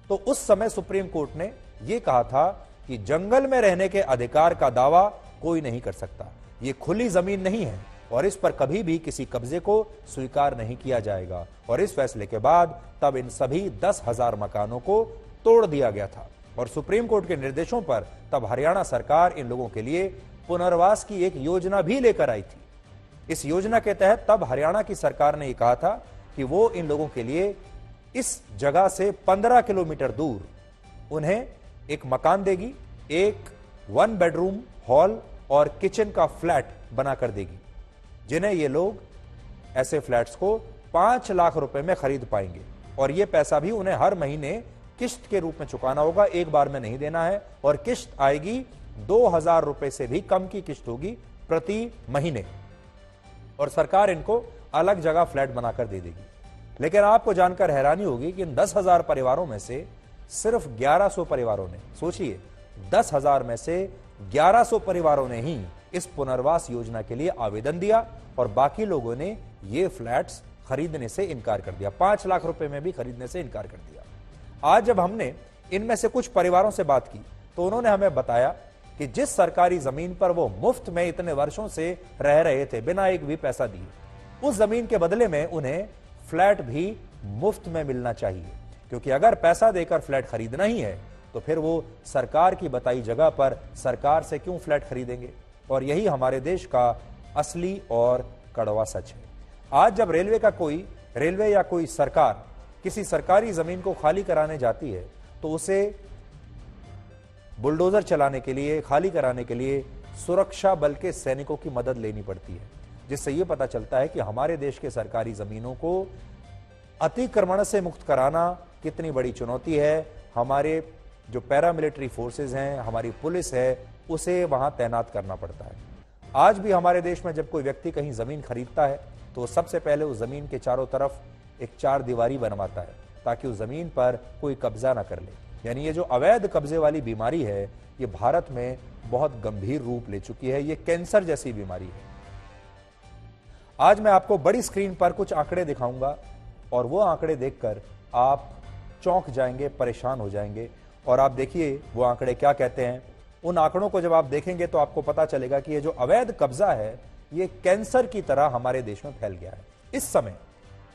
B: तो उस समय सुप्रीम कोर्ट ने यह कहा था कि जंगल में रहने के अधिकार का दावा कोई नहीं कर सकता। ये खुली जमीन नहीं है और इस पर कभी भी किसी कब्जे को स्वीकार नहीं किया जाएगा। और इस फैसले के बाद तब इन सभी 10,000 मकानों को तोड़ दिया गया था और सुप्रीम कोर्ट के निर्देशों पर तब हरियाणा सरकार इन लोगों के लिए पुनर्वास की एक योजना भी लेकर आई थी। इस योजना के तहत तब हरियाणा की सरकार ने यह कहा था कि वो इन लोगों के लिए इस जगह से 15 किलोमीटर दूर उन्हें एक मकान देगी, एक 1 बेडरूम हॉल और किचन का फ्लैट बनाकर देगी, जिन्हें ये लोग ऐसे फ्लैट्स को 5 लाख रुपए में खरीद पाएंगे। और यह पैसा भी उन्हें हर महीने किस्त के रूप में चुकाना होगा, एक बार में नहीं देना है। और किस्त आएगी 2,000 रुपए से भी कम की किस्त होगी प्रति महीने और सरकार इनको अलग जगह फ्लैट बनाकर दे देगी। लेकिन आपको जानकर हैरानी होगी कि इन 10,000 परिवारों में से सिर्फ 1100 परिवारों ने, सोचिए 10,000 में से 1100 परिवारों ने ही इस पुनर्वास योजना के लिए आवेदन दिया और बाकी लोगों ने ये फ्लैट्स खरीदने से इनकार कर दिया, 5 लाख रुपए में भी खरीदने से इनकार कर दिया। आज जब हमने इनमें से कुछ परिवारों से बात की तो उन्होंने हमें बताया कि जिस सरकारी जमीन पर वो मुफ्त में इतने वर्षों से रह रहे थे बिना एक भी पैसा दिए, उस जमीन के बदले में उन्हें फ्लैट भी मुफ्त में मिलना चाहिए। क्योंकि अगर पैसा देकर फ्लैट खरीदना ही है तो फिर वो सरकार की बताई जगह पर सरकार से क्यों फ्लैट खरीदेंगे। और यही हमारे देश का असली और कड़वा सच है। आज जब रेलवे या कोई सरकार किसी सरकारी जमीन को खाली कराने जाती है तो उसे बुलडोजर चलाने के लिए, खाली कराने के लिए सुरक्षा बल के सैनिकों की मदद लेनी पड़ती है, जिससे यह पता चलता है कि हमारे देश के सरकारी जमीनों को अतिक्रमण से मुक्त कराना कितनी बड़ी चुनौती है। हमारे जो पैरामिलिट्री फोर्सेस हैं, हमारी पुलिस है, उसे वहां तैनात करना पड़ता है। आज भी हमारे देश में जब कोई व्यक्ति कहीं जमीन खरीदता है तो सबसे पहले उस जमीन के चारों तरफ एक 4 दीवारी बनवाता है ताकि उस जमीन पर कोई कब्जा ना कर ले। यानी ये जो अवैध कब्जे वाली बीमारी है ये भारत में बहुत गंभीर रूप ले चुकी है। ये कैंसर जैसी बीमारी है। आज मैं आपको बड़ी स्क्रीन पर कुछ आंकड़े दिखाऊंगा और वो आंकड़े देखकर आप चौंक जाएंगे, परेशान हो जाएंगे। और आप देखिए वो आंकड़े क्या कहते हैं। उन आंकड़ों को जब आप देखेंगे तो आपको पता चलेगा कि ये जो अवैध कब्जा है ये कैंसर की तरह हमारे देश में फैल गया है। इस समय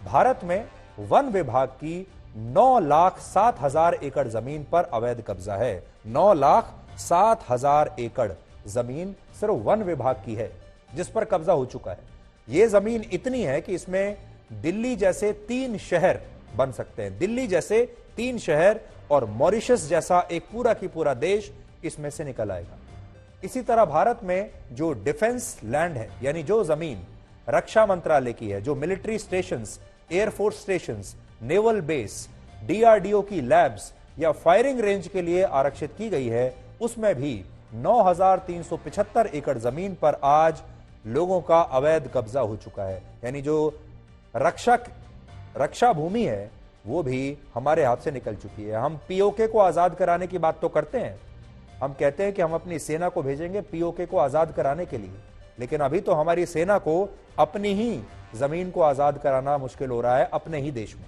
B: भारत में वन विभाग की 9,07,000 एकड़ जमीन पर अवैध कब्जा है। 9,07,000 एकड़ जमीन सिर्फ वन विभाग की है जिस पर कब्जा हो चुका है। यह जमीन इतनी है कि इसमें दिल्ली जैसे 3 शहर बन सकते हैं। दिल्ली जैसे 3 शहर और मॉरिशस जैसा एक पूरा की पूरा देश इसमें से निकल आएगा। इसी तरह भारत में जो डिफेंस लैंड है, यानी जो जमीन रक्षा मंत्रालय की है, जो military stations, air force stations, naval base, DRDO की लैब्स या फायरिंग रेंज के लिए आरक्षित की गई है, उसमें भी 9,375 एकड़ जमीन पर आज लोगों का अवैध कब्जा हो चुका है। यानी जो रक्षा भूमि है वो भी हमारे हाथ से निकल चुकी है। हम पीओके को आजाद कराने की बात तो करते हैं, हम कहते हैं कि हम अपनी सेना को भेजेंगे पीओके को आजाद कराने के लिए, लेकिन अभी तो हमारी सेना को अपनी ही जमीन को आजाद कराना मुश्किल हो रहा है अपने ही देश में।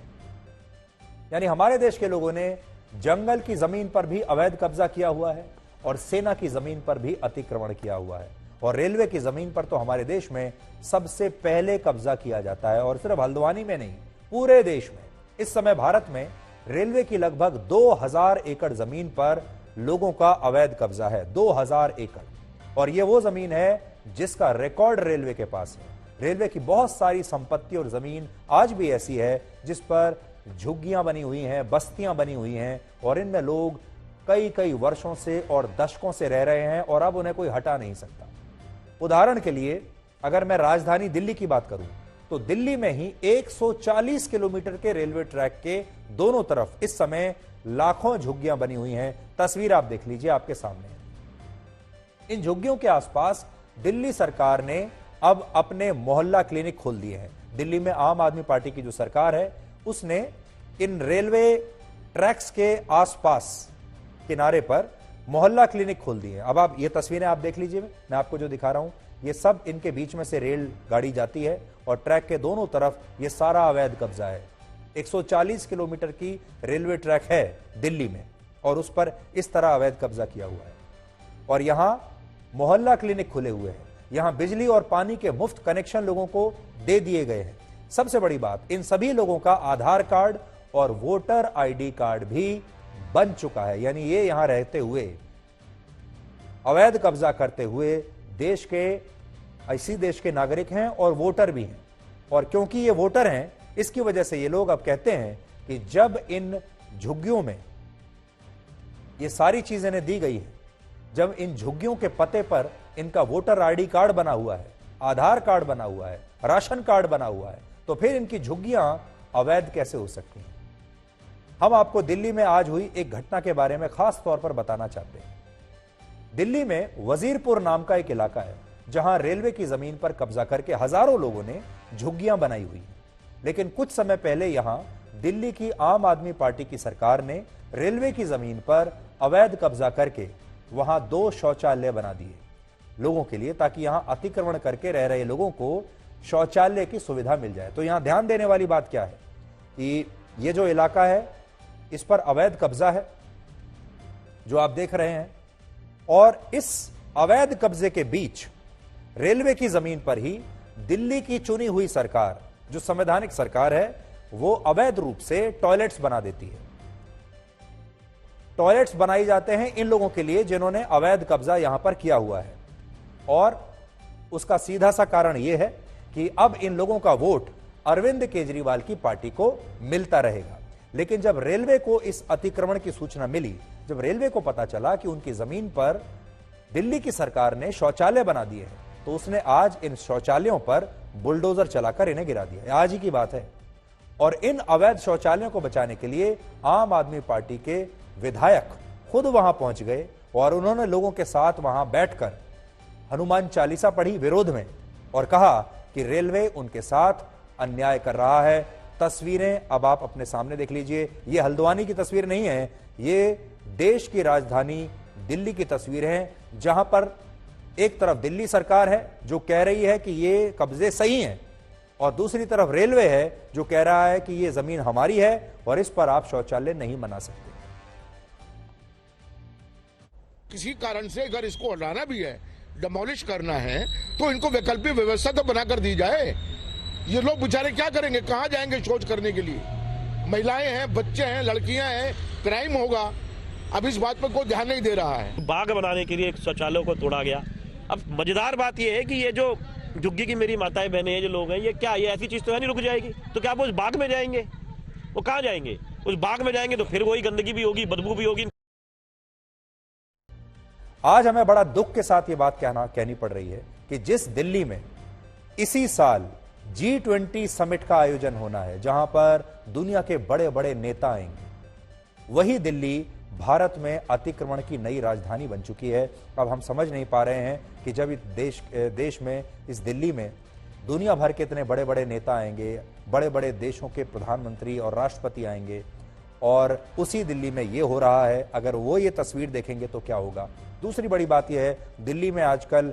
B: यानी हमारे देश के लोगों ने जंगल की जमीन पर भी अवैध कब्जा किया हुआ है और सेना की जमीन पर भी अतिक्रमण किया हुआ है, और रेलवे की जमीन पर तो हमारे देश में सबसे पहले कब्जा किया जाता है, और सिर्फ हल्द्वानी में नहीं पूरे देश में। इस समय भारत में रेलवे की लगभग 2000 एकड़ जमीन पर लोगों का अवैध कब्जा है। 2000 एकड़, और यह वो जमीन है जिसका रिकॉर्ड रेलवे के पास है। रेलवे की बहुत सारी संपत्ति और जमीन आज भी ऐसी है जिस पर झुग्गियां बनी हुई हैं, बस्तियां बनी हुई हैं, और इनमें लोग कई कई वर्षों से और दशकों से रह रहे हैं और अब उन्हें कोई हटा नहीं सकता। उदाहरण के लिए अगर मैं राजधानी दिल्ली की बात करूं तो दिल्ली में ही 140 किलोमीटर के रेलवे ट्रैक के दोनों तरफ इस समय लाखों झुग्गियां बनी हुई हैं। तस्वीर आप देख लीजिए, आपके सामने है। इन झुग्गियों के आसपास दिल्ली सरकार ने अब अपने मोहल्ला क्लिनिक खोल दिए हैं। दिल्ली में आम आदमी पार्टी की जो सरकार है उसने इन रेलवे ट्रैक्स के आसपास किनारे पर मोहल्ला क्लिनिक खोल दिए हैं। अब आप ये तस्वीरें आप देख लीजिए, मैं आपको जो दिखा रहा हूं ये सब इनके बीच में से रेल गाड़ी जाती है और ट्रैक के दोनों तरफ ये सारा अवैध कब्जा है। 140 किलोमीटर की रेलवे ट्रैक है दिल्ली में और उस पर इस तरह अवैध कब्जा किया हुआ है। और यहां मोहल्ला क्लिनिक खुले हुए हैं, यहां बिजली और पानी के मुफ्त कनेक्शन लोगों को दे दिए गए हैं। सबसे बड़ी बात, इन सभी लोगों का आधार कार्ड और वोटर आईडी कार्ड भी बन चुका है। यानी ये यहां रहते हुए, अवैध कब्जा करते हुए देश के नागरिक हैं और वोटर भी हैं। और क्योंकि ये वोटर हैं इसकी वजह से ये लोग अब कहते हैं कि जब इन झुग्गियों में ये सारी चीजें इन्हें दी गई है, जब इन झुग्गियों के पते पर इनका वोटर आईडी कार्ड बना हुआ है, आधार कार्ड बना हुआ है, राशन कार्ड बना हुआ है, तो फिर इनकी झुग्गियां अवैध कैसे हो सकती हैं। हम आपको दिल्ली में आज हुई एक घटना के बारे में खास तौर पर बताना चाहते हैं। दिल्ली में वजीरपुर नाम का एक इलाका है जहां रेलवे की जमीन पर कब्जा करके हजारों लोगों ने झुग्गियां बनाई हुई हैं। लेकिन कुछ समय पहले यहां दिल्ली की आम आदमी पार्टी की सरकार ने रेलवे की जमीन पर अवैध कब्जा करके वहां 2 शौचालय बना दिए लोगों के लिए, ताकि यहां अतिक्रमण करके रह रहे लोगों को शौचालय की सुविधा मिल जाए। तो यहां ध्यान देने वाली बात क्या है कि ये जो इलाका है इस पर अवैध कब्जा है जो आप देख रहे हैं, और इस अवैध कब्जे के बीच रेलवे की जमीन पर ही दिल्ली की चुनी हुई सरकार, जो संवैधानिक सरकार है, वो अवैध रूप से टॉयलेट्स बना देती है। टॉयलेट्स बनाई जाते हैं इन लोगों के लिए जिन्होंने अवैध कब्जा यहां पर किया हुआ है, और उसका सीधा सा कारण यह है कि अब इन लोगों का वोट अरविंद केजरीवाल की पार्टी को मिलता रहेगा। लेकिन जब रेलवे को इस अतिक्रमण की सूचना मिली, जब रेलवे को पता चला कि उनकी जमीन पर दिल्ली की सरकार ने शौचालय बना दिए हैं, तो उसने आज इन शौचालयों पर बुलडोजर चलाकर इन्हें गिरा दिया। आज ही की बात है। और इन अवैध शौचालयों को बचाने के लिए आम आदमी पार्टी के विधायक खुद वहां पहुंच गए और उन्होंने लोगों के साथ वहां बैठकर हनुमान चालीसा पढ़ी विरोध में और कहा कि रेलवे उनके साथ अन्याय कर रहा है। तस्वीरें अब आप अपने सामने देख लीजिए, ये हल्द्वानी की तस्वीर नहीं है, ये देश की राजधानी दिल्ली की तस्वीर है, जहां पर एक तरफ दिल्ली सरकार है जो कह रही है कि ये कब्जे सही हैं, और दूसरी तरफ रेलवे है जो कह रहा है कि यह जमीन हमारी है और इस पर आप शौचालय नहीं बना सकते।
K: किसी कारण से अगर इसको हटाना भी है, डिमोलिश करना है, तो इनको वैकल्पिक व्यवस्था तो बनाकर दी जाए। ये लोग बेचारे क्या करेंगे, कहां जाएंगे शौच करने के लिए? महिलाएं हैं, बच्चे हैं, लड़कियां हैं, क्राइम होगा। अब इस बात पर कोई ध्यान नहीं दे रहा है।
L: बाग बनाने के लिए शौचालयों को तोड़ा गया। अब मजेदार बात यह है कि ये जो झुग्गी की मेरी माताएं बहनें हैं, जो लोग हैं, ये क्या ये ऐसी चीज तो है नहीं रुक जाएगी? तो क्या वो उस बाग में जाएंगे? वो कहाँ जाएंगे? उस बाग में जाएंगे तो फिर वही गंदगी भी होगी, बदबू भी होगी।
B: आज हमें बड़ा दुख के साथ ये बात कहनी पड़ रही है कि जिस दिल्ली में इसी साल G20 समिट का आयोजन होना है, जहां पर दुनिया के बड़े बड़े नेता आएंगे, वही दिल्ली भारत में अतिक्रमण की नई राजधानी बन चुकी है। अब हम समझ नहीं पा रहे हैं कि जब इस देश में, इस दिल्ली में दुनिया भर के इतने बड़े बड़े नेता आएंगे, बड़े बड़े देशों के प्रधानमंत्री और राष्ट्रपति आएंगे, और उसी दिल्ली में ये हो रहा है, अगर वो ये तस्वीर देखेंगे तो क्या होगा। दूसरी बड़ी बात यह है, दिल्ली में आजकल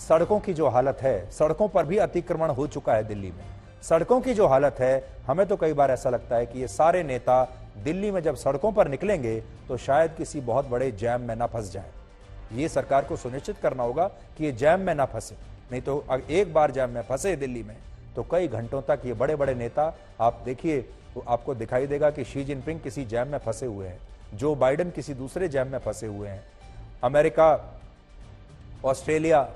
B: सड़कों की जो हालत है, सड़कों पर भी अतिक्रमण हो चुका है दिल्ली में। सड़कों की जो हालत है, हमें तो कई बार ऐसा लगता है कि ये सारे नेता दिल्ली में जब सड़कों पर निकलेंगे तो शायद किसी बहुत बड़े जैम में ना फंस जाएं। ये सरकार को सुनिश्चित करना होगा कि ये जैम में ना फंसे, नहीं तो एक बार जैम में फंसे दिल्ली में तो कई घंटों तक ये बड़े बड़े नेता, आप देखिए तो आपको दिखाई देगा कि शी जिनपिंग किसी जैम में फंसे हुए हैं, जो बाइडेन किसी दूसरे जैम में फंसे हुए हैं, अमेरिका, ऑस्ट्रेलिया,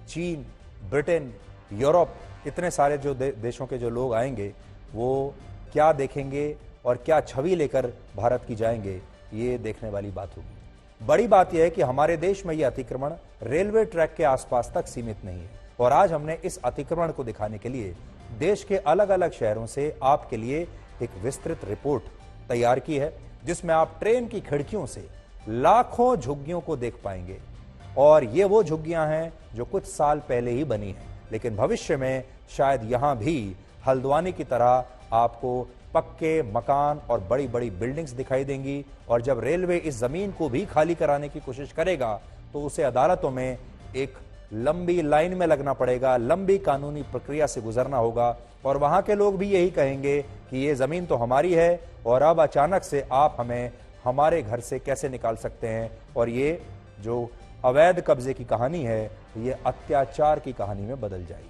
B: चीन, ब्रिटेन, यूरोप, इतने सारे जो देशों के जो लोग आएंगे वो क्या देखेंगे और क्या छवि लेकर भारत की जाएंगे, ये देखने वाली बात होगी। बड़ी बात यह है कि हमारे देश में यह अतिक्रमण रेलवे ट्रैक के आसपास तक सीमित नहीं है, और आज हमने इस अतिक्रमण को दिखाने के लिए देश के अलग अलग शहरों से आपके लिए एक विस्तृत रिपोर्ट तैयार की है, जिसमें आप ट्रेन की खिड़कियों से लाखों झुग्गियों को देख पाएंगे। और ये वो झुग्गियां हैं जो कुछ साल पहले ही बनी हैं, लेकिन भविष्य में शायद यहां भी हल्द्वानी की तरह आपको पक्के मकान और बड़ी बड़ी बिल्डिंग्स दिखाई देंगी। और जब रेलवे इस जमीन को भी खाली कराने की कोशिश करेगा तो उसे अदालतों में एक लंबी लाइन में लगना पड़ेगा, लंबी कानूनी प्रक्रिया से गुजरना होगा, और वहां के लोग भी यही कहेंगे कि ये जमीन तो हमारी है और अब अचानक से आप हमें हमारे घर से कैसे निकाल सकते हैं। और ये जो अवैध कब्जे की कहानी है, ये अत्याचार की कहानी में बदल जाएगी।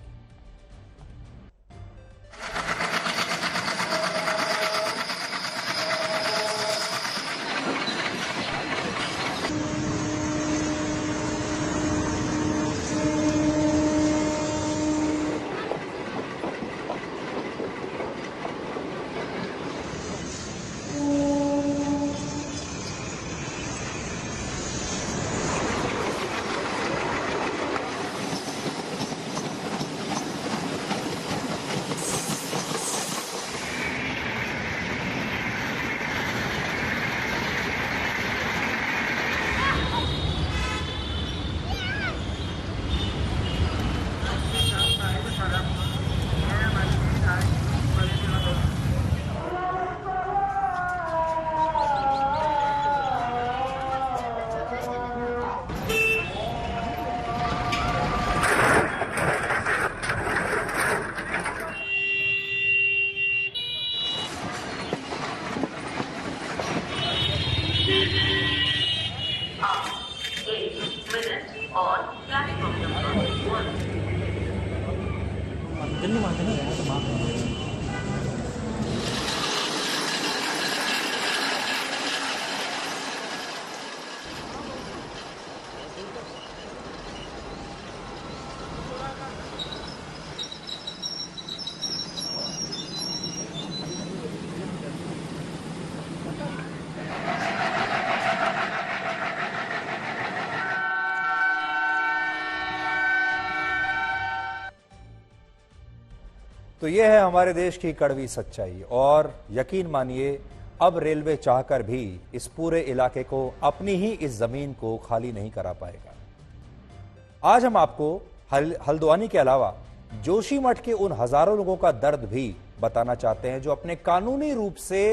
B: तो यह है हमारे देश की कड़वी सच्चाई, और यकीन मानिए अब रेलवे चाहकर भी इस पूरे इलाके को, अपनी ही इस जमीन को खाली नहीं करा पाएगा। आज हम आपको हल्द्वानी के अलावा जोशीमठ के उन हजारों लोगों का दर्द भी बताना चाहते हैं जो अपने कानूनी रूप से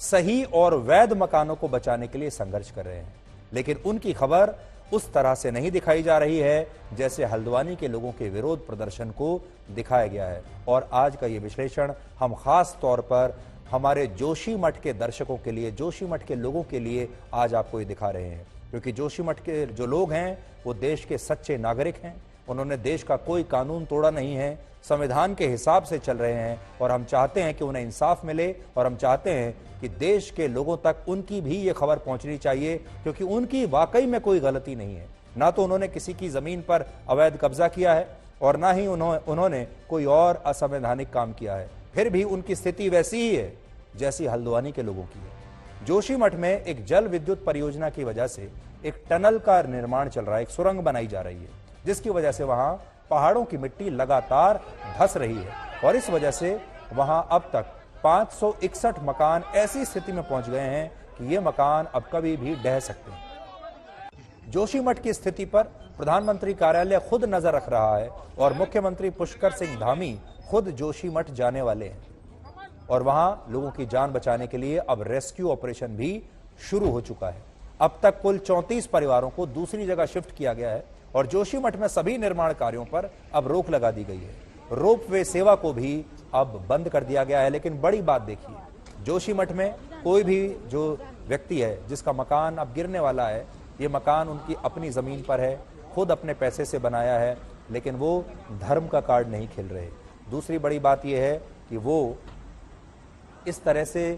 B: सही और वैध मकानों को बचाने के लिए संघर्ष कर रहे हैं, लेकिन उनकी खबर उस तरह से नहीं दिखाई जा रही है जैसे हल्द्वानी के लोगों के विरोध प्रदर्शन को दिखाया गया है। और आज का ये विश्लेषण हम खास तौर पर हमारे जोशीमठ के दर्शकों के लिए, जोशीमठ के लोगों के लिए आज आपको ये दिखा रहे हैं, क्योंकि जोशीमठ के जो लोग हैं वो देश के सच्चे नागरिक हैं। उन्होंने देश का कोई कानून तोड़ा नहीं है, संविधान के हिसाब से चल रहे हैं और हम चाहते हैं कि उन्हें इंसाफ मिले और हम चाहते हैं कि देश के लोगों तक उनकी भी ये खबर पहुंचनी चाहिए, क्योंकि उनकी वाकई में कोई गलती नहीं है। ना तो उन्होंने किसी की जमीन पर अवैध कब्जा किया है और ना ही उन्होंने कोई और असंवैधानिक काम किया है, फिर भी उनकी स्थिति वैसी ही है जैसी हल्द्वानी के लोगों की है। जोशीमठ में एक जल विद्युत परियोजना की वजह से एक टनल का निर्माण चल रहा है, एक सुरंग बनाई जा रही है, जिसकी वजह से वहां पहाड़ों की मिट्टी लगातार धंस रही है और इस वजह से वहां अब तक 561 मकान ऐसी स्थिति में पहुंच गए हैं कि ये मकान अब कभी भी ढह सकते हैं। जोशीमठ की स्थिति पर प्रधानमंत्री कार्यालय खुद नजर रख रहा है और मुख्यमंत्री पुष्कर सिंह धामी खुद जोशीमठ जाने वाले हैं और वहां लोगों की जान बचाने के लिए अब रेस्क्यू ऑपरेशन भी शुरू हो चुका है। अब तक कुल 34 परिवारों को दूसरी जगह शिफ्ट किया गया है और जोशीमठ में सभी निर्माण कार्यों पर अब रोक लगा दी गई है। रोपवे सेवा को भी अब बंद कर दिया गया है। लेकिन बड़ी बात देखिए, जोशीमठ में कोई भी जो व्यक्ति है जिसका मकान अब गिरने वाला है, ये मकान उनकी अपनी जमीन पर है, खुद अपने पैसे से बनाया है, लेकिन वो धर्म का कार्ड नहीं खेल रहे। दूसरी बड़ी बात यह है कि वो इस तरह से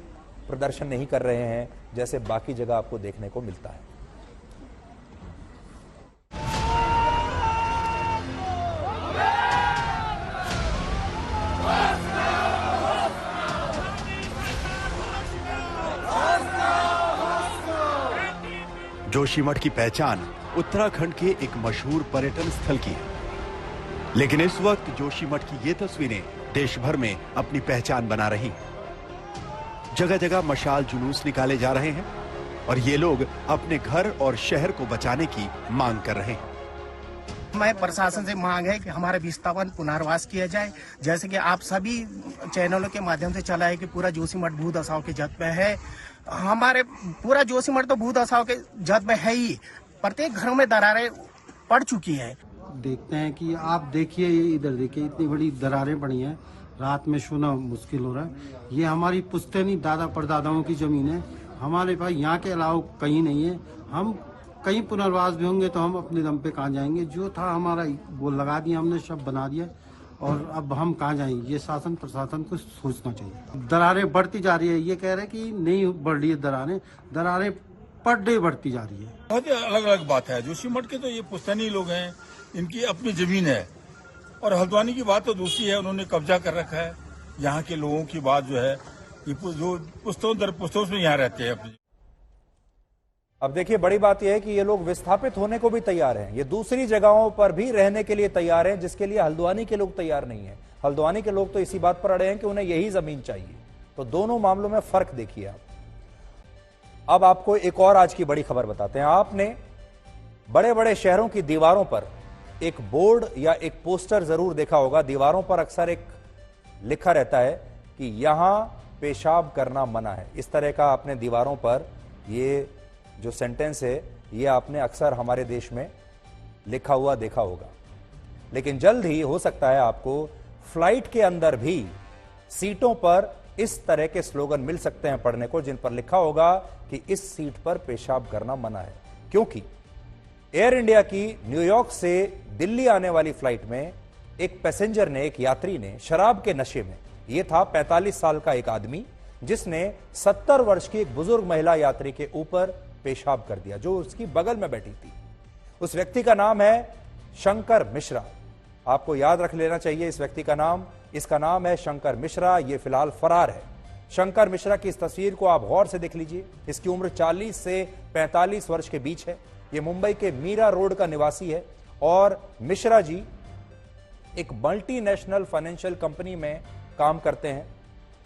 B: प्रदर्शन नहीं कर रहे हैं जैसे बाकी जगह आपको देखने को मिलता है।
M: जोशीमठ की पहचान उत्तराखंड के एक मशहूर पर्यटन स्थल की है, लेकिन इस वक्त जोशीमठ की ये तस्वीरें देश भर में अपनी पहचान बना रही। जगह जगह मशाल जुलूस निकाले जा रहे हैं और ये लोग अपने घर और शहर को बचाने की मांग कर रहे हैं।
N: मैं प्रशासन से मांग है कि हमारा विस्थापन पुनर्वास किया जाए। जैसे कि आप सभी चैनलों के माध्यम से चला है कि पूरा जोशीमठ भूदशाओं के जद में है। हमारे पूरा जोशीमठ तो भूदशाओं के जद में है ही, प्रत्येक घरों में दरारें पड़ चुकी है।
O: देखते हैं कि आप देखिए, इधर देखिए, इतनी बड़ी दरारें पड़ी हैं, रात में सोना मुश्किल हो रहा है। ये हमारी पुश्तैनी दादा परदादाओं की जमीन है, हमारे पास यहाँ के अलावा कहीं नहीं है। हम कहीं पुनर्वास भी होंगे तो हम अपने दम पे कहाँ जाएंगे? जो था हमारा वो लगा दिया हमने, सब बना दिया और अब हम कहाँ जाएंगे? ये शासन प्रशासन को सोचना चाहिए। दरारें बढ़ती जा रही है, ये कह रहे हैं कि नहीं बढ़ रही है दरारें पर डे बढ़ती जा रही है।
P: बहुत अलग अलग बात है। जोशीमठ के तो ये पुश्तैनी लोग हैं, इनकी अपनी जमीन है, और हल्द्वानी की बात तो दूसरी है, उन्होंने कब्जा कर रखा है। यहाँ के लोगों की बात जो है, ये जो पुश्तों दर पुश्तों में यहाँ रहते हैं अपनी।
B: अब देखिए, बड़ी बात यह है कि ये लोग विस्थापित होने को भी तैयार हैं, ये दूसरी जगहों पर भी रहने के लिए तैयार हैं, जिसके लिए हल्द्वानी के लोग तैयार नहीं है। हल्द्वानी के लोग तो इसी बात पर अड़े हैं कि उन्हें यही जमीन चाहिए। तो दोनों मामलों में फर्क देखिए आप। अब आपको एक और आज की बड़ी खबर बताते हैं। आपने बड़े बड़े शहरों की दीवारों पर एक बोर्ड या एक पोस्टर जरूर देखा होगा। दीवारों पर अक्सर एक लिखा रहता है कि यहां पेशाब करना मना है। इस तरह का आपने दीवारों पर ये जो सेंटेंस है, ये आपने अक्सर हमारे देश में लिखा हुआ देखा होगा। लेकिन जल्द ही हो सकता है आपको फ्लाइट के अंदर भी सीटों पर इस तरह के स्लोगन मिल सकते हैं पढ़ने को, जिन पर लिखा होगा कि इस सीट पर पेशाब करना मना है। क्योंकि एयर इंडिया की न्यूयॉर्क से दिल्ली आने वाली फ्लाइट में एक पैसेंजर ने, एक यात्री ने शराब के नशे में, यह था 45 साल का एक आदमी, जिसने 70 वर्ष की एक बुजुर्ग महिला यात्री के ऊपर पेशाब कर दिया, जो उसकी बगल में बैठी थी। उस व्यक्ति का नाम है शंकर मिश्रा। आपको याद रख लेना चाहिए इस व्यक्ति का नाम। इसका नाम है शंकर मिश्रा। ये फिलहाल फरार है। शंकर मिश्रा की इस तस्वीर को आप गौर से देख लीजिए। इसकी उम्र 40 से 45 वर्ष के बीच है। ये मुंबई के मीरा रोड का निवासी है और मिश्रा जी एक मल्टीनेशनल फाइनेंशियल कंपनी में काम करते हैं,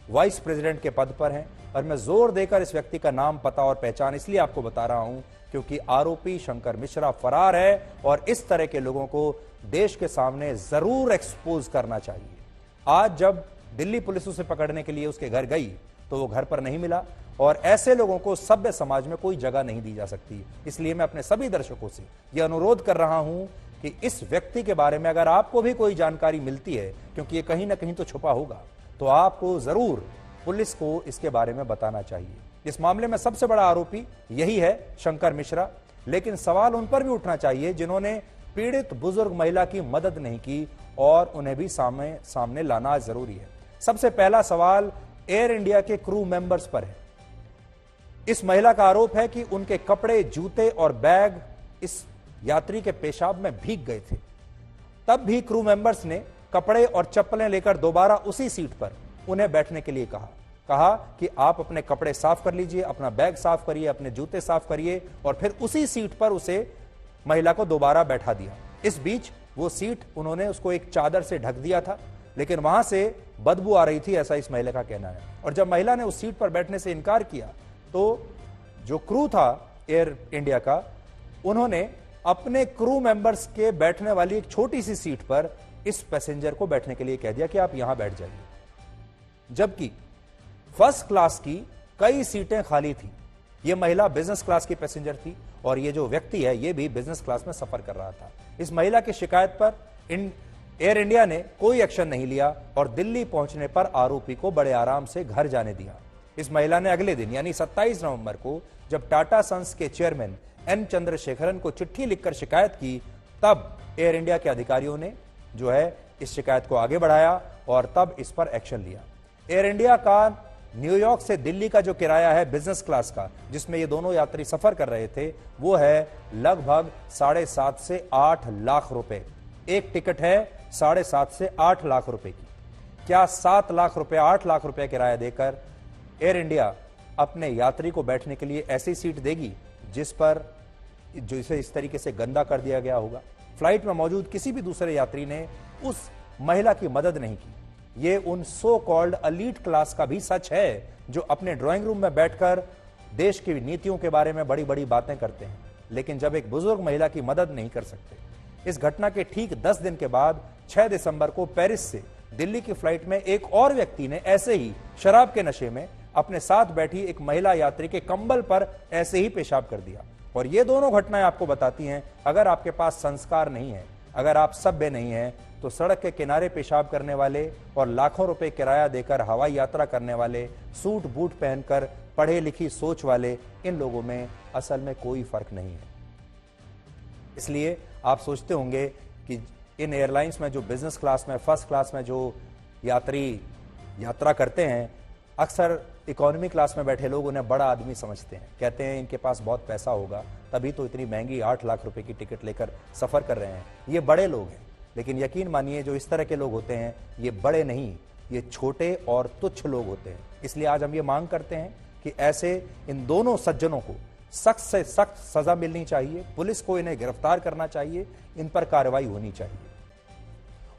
B: वाइस प्रेसिडेंट के पद पर हैं। और मैं जोर देकर इस व्यक्ति का नाम, पता और पहचान इसलिए आपको बता रहा हूं क्योंकि आरोपी शंकर मिश्रा फरार है और इस तरह के लोगों को देश के सामने जरूर एक्सपोज करना चाहिए। आज जब दिल्ली पुलिस उसे पकड़ने के लिए उसके घर गई तो वो घर पर नहीं मिला और ऐसे लोगों को सभ्य समाज में कोई जगह नहीं दी जा सकती। इसलिए मैं अपने सभी दर्शकों से यह अनुरोध कर रहा हूं कि इस व्यक्ति के बारे में अगर आपको भी कोई जानकारी मिलती है, क्योंकि ये कहीं ना कहीं तो छुपा होगा, तो आपको जरूर पुलिस को इसके बारे में बताना चाहिए। इस मामले में सबसे बड़ा आरोपी यही है, शंकर मिश्रा, लेकिन सवाल उन पर भी उठना चाहिए जिन्होंने पीड़ित बुजुर्ग महिला की मदद नहीं की, और उन्हें भी सामने लाना जरूरी है। सबसे पहला सवाल एयर इंडिया के क्रू मेंबर्स पर है। इस महिला का आरोप है कि उनके कपड़े, जूते और बैग इस यात्री के पेशाब में भीग गए थे। तब भी क्रू मेंबर्स ने कपड़े और चप्पलें लेकर दोबारा उसी सीट पर उन्हें बैठने के लिए कहा कि आप अपने कपड़े साफ कर लीजिए, अपना बैग साफ करिए, अपने जूते साफ करिए, और फिर उसी सीट पर उसे महिला को दोबारा बैठा दिया। इस बीच वो सीट उन्होंने उसको एक चादर से ढक दिया था, लेकिन वहां से बदबू आ रही थी, ऐसा इस महिला का कहना है। और जब महिला ने उस सीट पर बैठने से इनकार किया तो जो क्रू था एयर इंडिया का, उन्होंने अपने क्रू मेंबर्स के बैठने वाली एक छोटी सी सीट पर इस पैसेंजर को बैठने के लिए कह दिया कि आप यहां बैठ जाइए, जबकि फर्स्ट क्लास की कई सीटें खाली थी। यह महिला बिजनेस क्लास की पैसेंजर थी और यह जो व्यक्ति है यह भी बिजनेस क्लास में सफर कर रहा था। इस महिला की शिकायत पर एयर इंडिया ने कोई एक्शन नहीं लिया और दिल्ली पहुंचने पर आरोपी को बड़े आराम से घर जाने दिया। इस महिला ने अगले दिन यानी 27 नवंबर को जब टाटा सन्स के चेयरमैन एन चंद्रशेखरन को चिट्ठी लिखकर शिकायत की, तब एयर इंडिया के अधिकारियों ने जो है इस शिकायत को आगे बढ़ाया और तब इस पर एक्शन लिया। एयर इंडिया का न्यूयॉर्क से दिल्ली का जो किराया है बिजनेस क्लास का, जिसमें ये दोनों यात्री सफर कर रहे थे, वो है लगभग 7.5 से 8 लाख रुपए। एक टिकट है 7.5 से 8 लाख रुपए की। क्या 7 लाख रुपए, 8 लाख रुपए किराया देकर एयर इंडिया अपने यात्री को बैठने के लिए ऐसी सीट देगी जिस पर जिसे इस तरीके से गंदा कर दिया गया होगा? फ्लाइट में मौजूद किसी भी दूसरे यात्री ने उस महिला की मदद नहीं की। ये उन सो कॉल्ड एलीट क्लास का भी सच है जो अपने ड्राइंग रूम में बैठकर देश की नीतियों के बारे में बड़ी बड़ी बातें करते हैं, लेकिन जब एक बुजुर्ग महिला की मदद नहीं कर सकते। इस घटना के ठीक 10 दिन के बाद 6 दिसंबर को पेरिस से दिल्ली की फ्लाइट में एक और व्यक्ति ने ऐसे ही शराब के नशे में अपने साथ बैठी एक महिला यात्री के कंबल पर ऐसे ही पेशाब कर दिया। और ये दोनों घटनाएं आपको बताती हैं, अगर आपके पास संस्कार नहीं है, अगर आप सभ्य नहीं हैं, तो सड़क के किनारे पेशाब करने वाले और लाखों रुपए किराया देकर हवाई यात्रा करने वाले, सूट बूट पहनकर पढ़े लिखी सोच वाले, इन लोगों में असल में कोई फर्क नहीं है। इसलिए आप सोचते होंगे कि इन एयरलाइंस में जो बिजनेस क्लास में, फर्स्ट क्लास में जो यात्री यात्रा करते हैं, अक्सर इकोनॉमी क्लास में बैठे लोग उन्हें बड़ा आदमी समझते हैं। कहते हैं इनके पास बहुत पैसा होगा, तभी तो इतनी महंगी 8 लाख रुपए की टिकट लेकर सफर कर रहे हैं। ये बड़े लोग हैं, लेकिन यकीन मानिए जो इस तरह के लोग होते हैं ये बड़े नहीं, ये छोटे और तुच्छ लोग होते हैं। इसलिए आज हम ये मांग करते हैं कि ऐसे इन दोनों सज्जनों को सख्त से सख्त सजा मिलनी चाहिए, पुलिस को इन्हें गिरफ्तार करना चाहिए, इन पर कार्रवाई होनी चाहिए।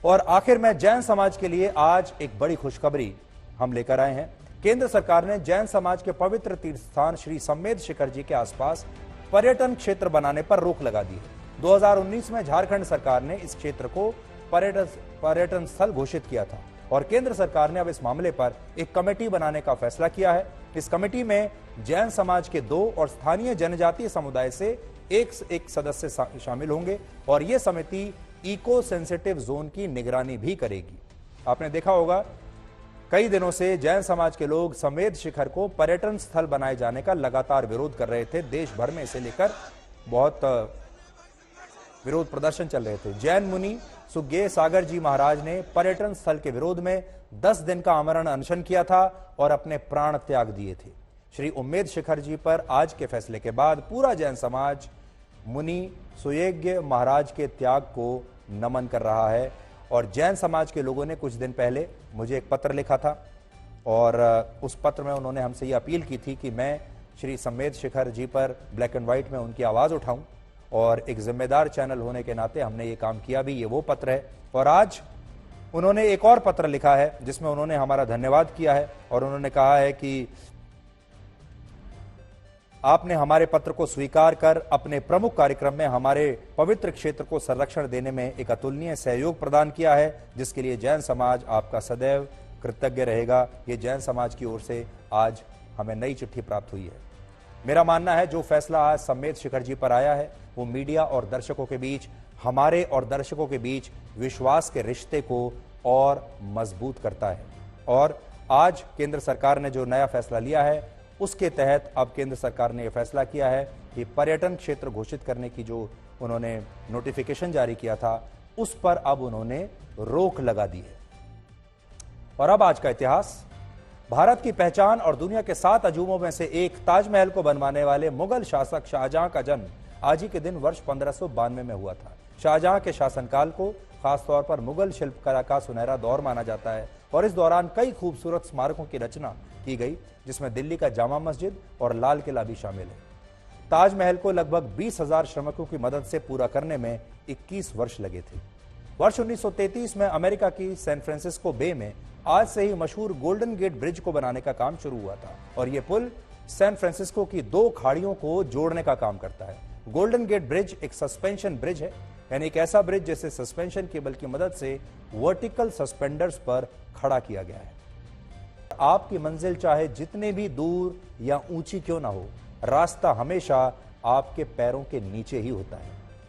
B: और आखिर में जैन समाज के लिए आज एक बड़ी खुशखबरी हम लेकर आए हैं। केंद्र सरकार ने जैन समाज के पवित्र तीर्थ स्थान श्री सम्मेद शिखर जी के आसपास पर्यटन क्षेत्र बनाने पर रोक लगा दी है। 2019 में झारखंड सरकार ने इस क्षेत्र को पर्यटन स्थल घोषित किया था और केंद्र सरकार ने अब इस मामले पर एक कमेटी बनाने का फैसला किया है। इस कमेटी में जैन समाज के 2 और स्थानीय जनजातीय समुदाय से एक सदस्य शामिल होंगे और यह समिति इको सेंसिटिव जोन की निगरानी भी करेगी। आपने देखा होगा कई दिनों से जैन समाज के लोग सम्मेद शिखर को पर्यटन स्थल बनाए जाने का लगातार विरोध कर रहे थे। देश भर में इसे लेकर बहुत विरोध प्रदर्शन चल रहे थे। जैन मुनि सुज्ञेय सागर जी महाराज ने पर्यटन स्थल के विरोध में 10 दिन का आमरण अनशन किया था और अपने प्राण त्याग दिए थे। श्री उम्मेद शिखर जी पर आज के फैसले के बाद पूरा जैन समाज मुनि सुज्ञेय महाराज के त्याग को नमन कर रहा है। और जैन समाज के लोगों ने कुछ दिन पहले मुझे एक पत्र लिखा था और उस पत्र में उन्होंने हमसे ये अपील की थी कि मैं श्री सम्मेद शिखर जी पर ब्लैक एंड व्हाइट में उनकी आवाज़ उठाऊं और एक जिम्मेदार चैनल होने के नाते हमने ये काम किया भी। ये वो पत्र है। और आज उन्होंने एक और पत्र लिखा है जिसमें उन्होंने हमारा धन्यवाद किया है और उन्होंने कहा है कि आपने हमारे पत्र को स्वीकार कर अपने प्रमुख कार्यक्रम में हमारे पवित्र क्षेत्र को संरक्षण देने में एक अतुलनीय सहयोग प्रदान किया है, जिसके लिए जैन समाज आपका सदैव कृतज्ञ रहेगा। ये जैन समाज की ओर से आज हमें नई चिट्ठी प्राप्त हुई है। मेरा मानना है जो फैसला आज सम्मेद शिखर जी पर आया है वो मीडिया और दर्शकों के बीच, हमारे और दर्शकों के बीच विश्वास के रिश्ते को और मजबूत करता है। और आज केंद्र सरकार ने जो नया फैसला लिया है उसके तहत अब केंद्र सरकार ने यह फैसला किया है कि पर्यटन क्षेत्र घोषित करने की जो उन्होंने नोटिफिकेशन जारी किया था उस पर अब उन्होंने रोक लगा दी है। और अब आज का इतिहास। भारत की पहचान और दुनिया के 7 अजूबों में से एक ताजमहल को बनवाने वाले मुगल शासक शाहजहां का जन्म आज ही के दिन वर्ष 1592 में हुआ था। शाहजहां के शासनकाल को खासतौर पर मुगल शिल्पकला का सुनहरा दौर माना जाता है और इस दौरान कई खूबसूरत स्मारकों की रचना की गई, जिसमें दिल्ली का जामा मस्जिद और लाल किला भी शामिल है। ताजमहल को लगभग 20,000 श्रमिकों की मदद से पूरा करने में 21 वर्ष लगे थे। वर्ष 1933 में अमेरिका की सैन फ्रांसिस्को बे में आज से ही मशहूर गोल्डन गेट ब्रिज को बनाने का काम शुरू हुआ था और यह पुल सैन फ्रांसिस्को की 2 खाड़ियों को जोड़ने का काम करता है। गोल्डन गेट ब्रिज एक सस्पेंशन ब्रिज है, यानी एक ऐसा ब्रिज जिसे सस्पेंशन केबल की मदद से वर्टिकल सस्पेंडर्स पर खड़ा किया गया है। आपकी मंजिल चाहे जितने भी दूर या ऊंची क्यों ना हो, रास्ता हमेशा आपके पैरों के नीचे ही होता है।